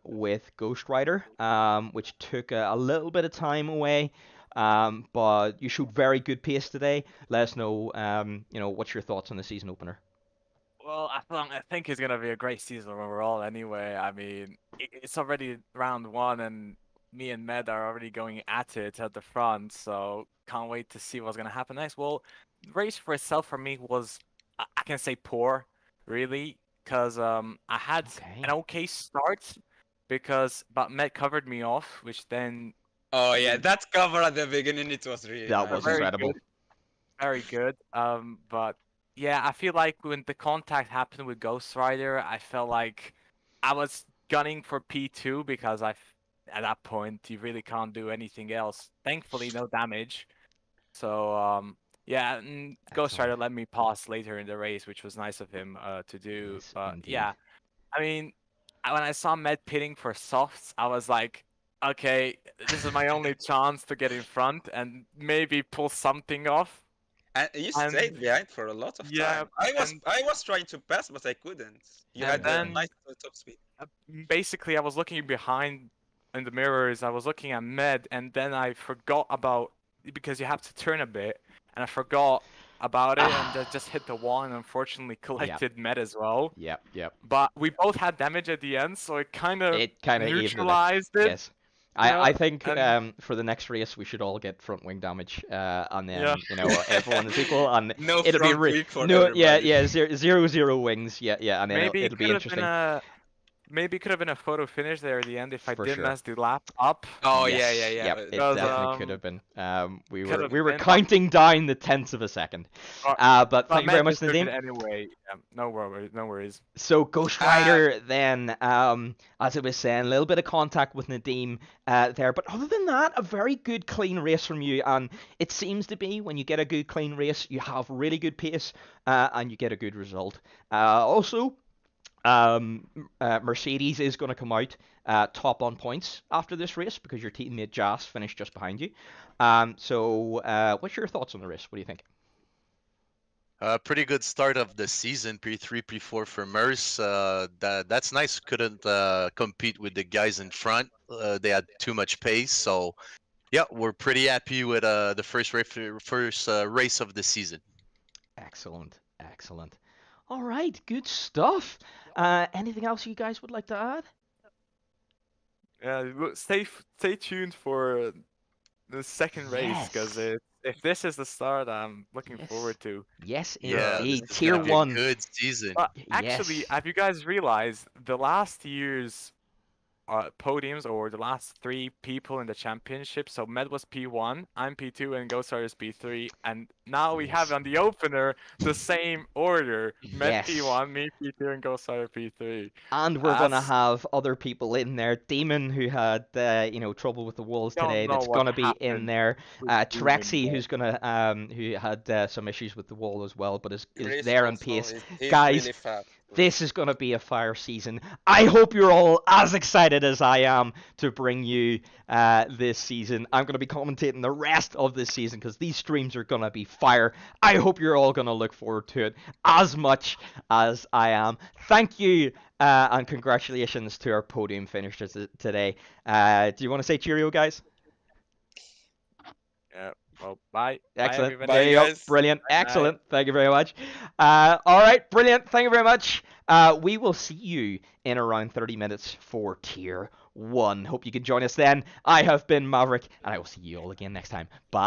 with Ghost Rider, which took a little bit of time away. But you showed very good pace today. Let us know, what's your thoughts on the season opener?
Well, I think it's gonna be a great season overall. Anyway, I mean, it's already round one, and me and Med are already going at it at the front. So can't wait to see what's gonna happen next. Well, the race for itself for me was, I can say poor, really, because I had
Okay.
an okay start but Med covered me off, which then
oh yeah,
didn't
that cover at the beginning it was really
That
nice.
was
very
incredible.
good. Very good. But yeah, I feel like when the contact happened with Ghost Rider, I felt like I was gunning for P2 because at that point you really can't do anything else. Thankfully, no damage. So yeah, and Ghost
Excellent.
Rider let me pass later in the race, which was nice of him to do.
Yes,
But
indeed.
yeah, I mean, when I saw Med pitting for softs, I was like, okay, this is my only chance to get in front and maybe pull something off.
And you
And
stayed behind for a lot of
yeah,
time.
and
I was trying to pass, but I couldn't. You
and
had a
then
nice top speed.
basically I was looking behind in the mirrors. I was looking at Med, and then I forgot about because you have to turn a bit, and I forgot about it, and just hit the wall, and unfortunately
Yep.
collected Med as well.
Yep.
But we both had damage at the end, so it kind of
It kind of evened it out.
neutralized it,
Yes. I think
And
for the next race we should all get front wing damage, and
yeah,
then everyone is equal, and
No
it'll be
front week for
no,
everybody.
zero wings, yeah, and then
maybe it
it'll be
could have been
interesting
maybe it could have been a photo finish there at the end if I
for
did
sure.
mess the lap up.
Oh
Yes,
yeah.
yep, it
Because
definitely could have been.
could have
We were
been,
counting down the tenths of a second.
but,
But
but
thank you very
Med
much,
deserved it
Nadeem.
anyway. No worries, no worries.
So Ghost
Uh,
Rider then, as I was saying, a little bit of contact with Nadeem there, but other than that, a very good clean race from you. And it seems to be when you get a good clean race, you have really good pace and you get a good result. Also, Mercedes is going to come out top on points after this race because your teammate Jas finished just behind you. So what's your thoughts on the race? What do you think?
Pretty good start of the season, P3, P4 for Merce. That's nice. Couldn't compete with the guys in front. They had too much pace. So, yeah, we're pretty happy with the first race of the season.
Excellent. All right, good stuff. Anything else you guys would like to add?
Yeah, stay tuned for the second race because
Yes.
if this is the start, I'm looking
Yes.
forward to.
Yes,
Yeah, this
indeed.
is
Tier
gonna be a
1.
good season.
But
Yes.
actually, have you guys realized the last year's podiums or the last three people in the championship? So Med was P1, I'm P2, and Ghostar is P3. And now we have
Yes.
on the opener the same order: Med
Yes.
P1, me P2, and Ghostar P3.
And we're gonna
That's
have other people in there. Demon, who had trouble with the walls
don't
today,
know
that's
what
gonna be in
happened
there.
with Demon,
Trexie,
but
who's gonna who had some issues with the wall as well, but is
Chris
there on
also
pace.
he's
Guys,
really fast.
this is gonna be a fire season. I hope you're all as excited as I am to bring you this season. I'm gonna be commentating the rest of this season because these streams are gonna be fire. I hope you're all gonna look forward to it as much as I am. Thank you. And congratulations to our podium finishers today. Do you want to say cheerio, guys?
yeah. Well, bye. Bye,
Excellent.
everybody.
There
Bye
you go.
guys.
Brilliant.
Bye.
Excellent. Thank you very much. All right. Brilliant. Thank you very much. We will see you in around 30 minutes for Tier 1. Hope you can join us then. I have been Maverick, and I will see you all again next time. Bye.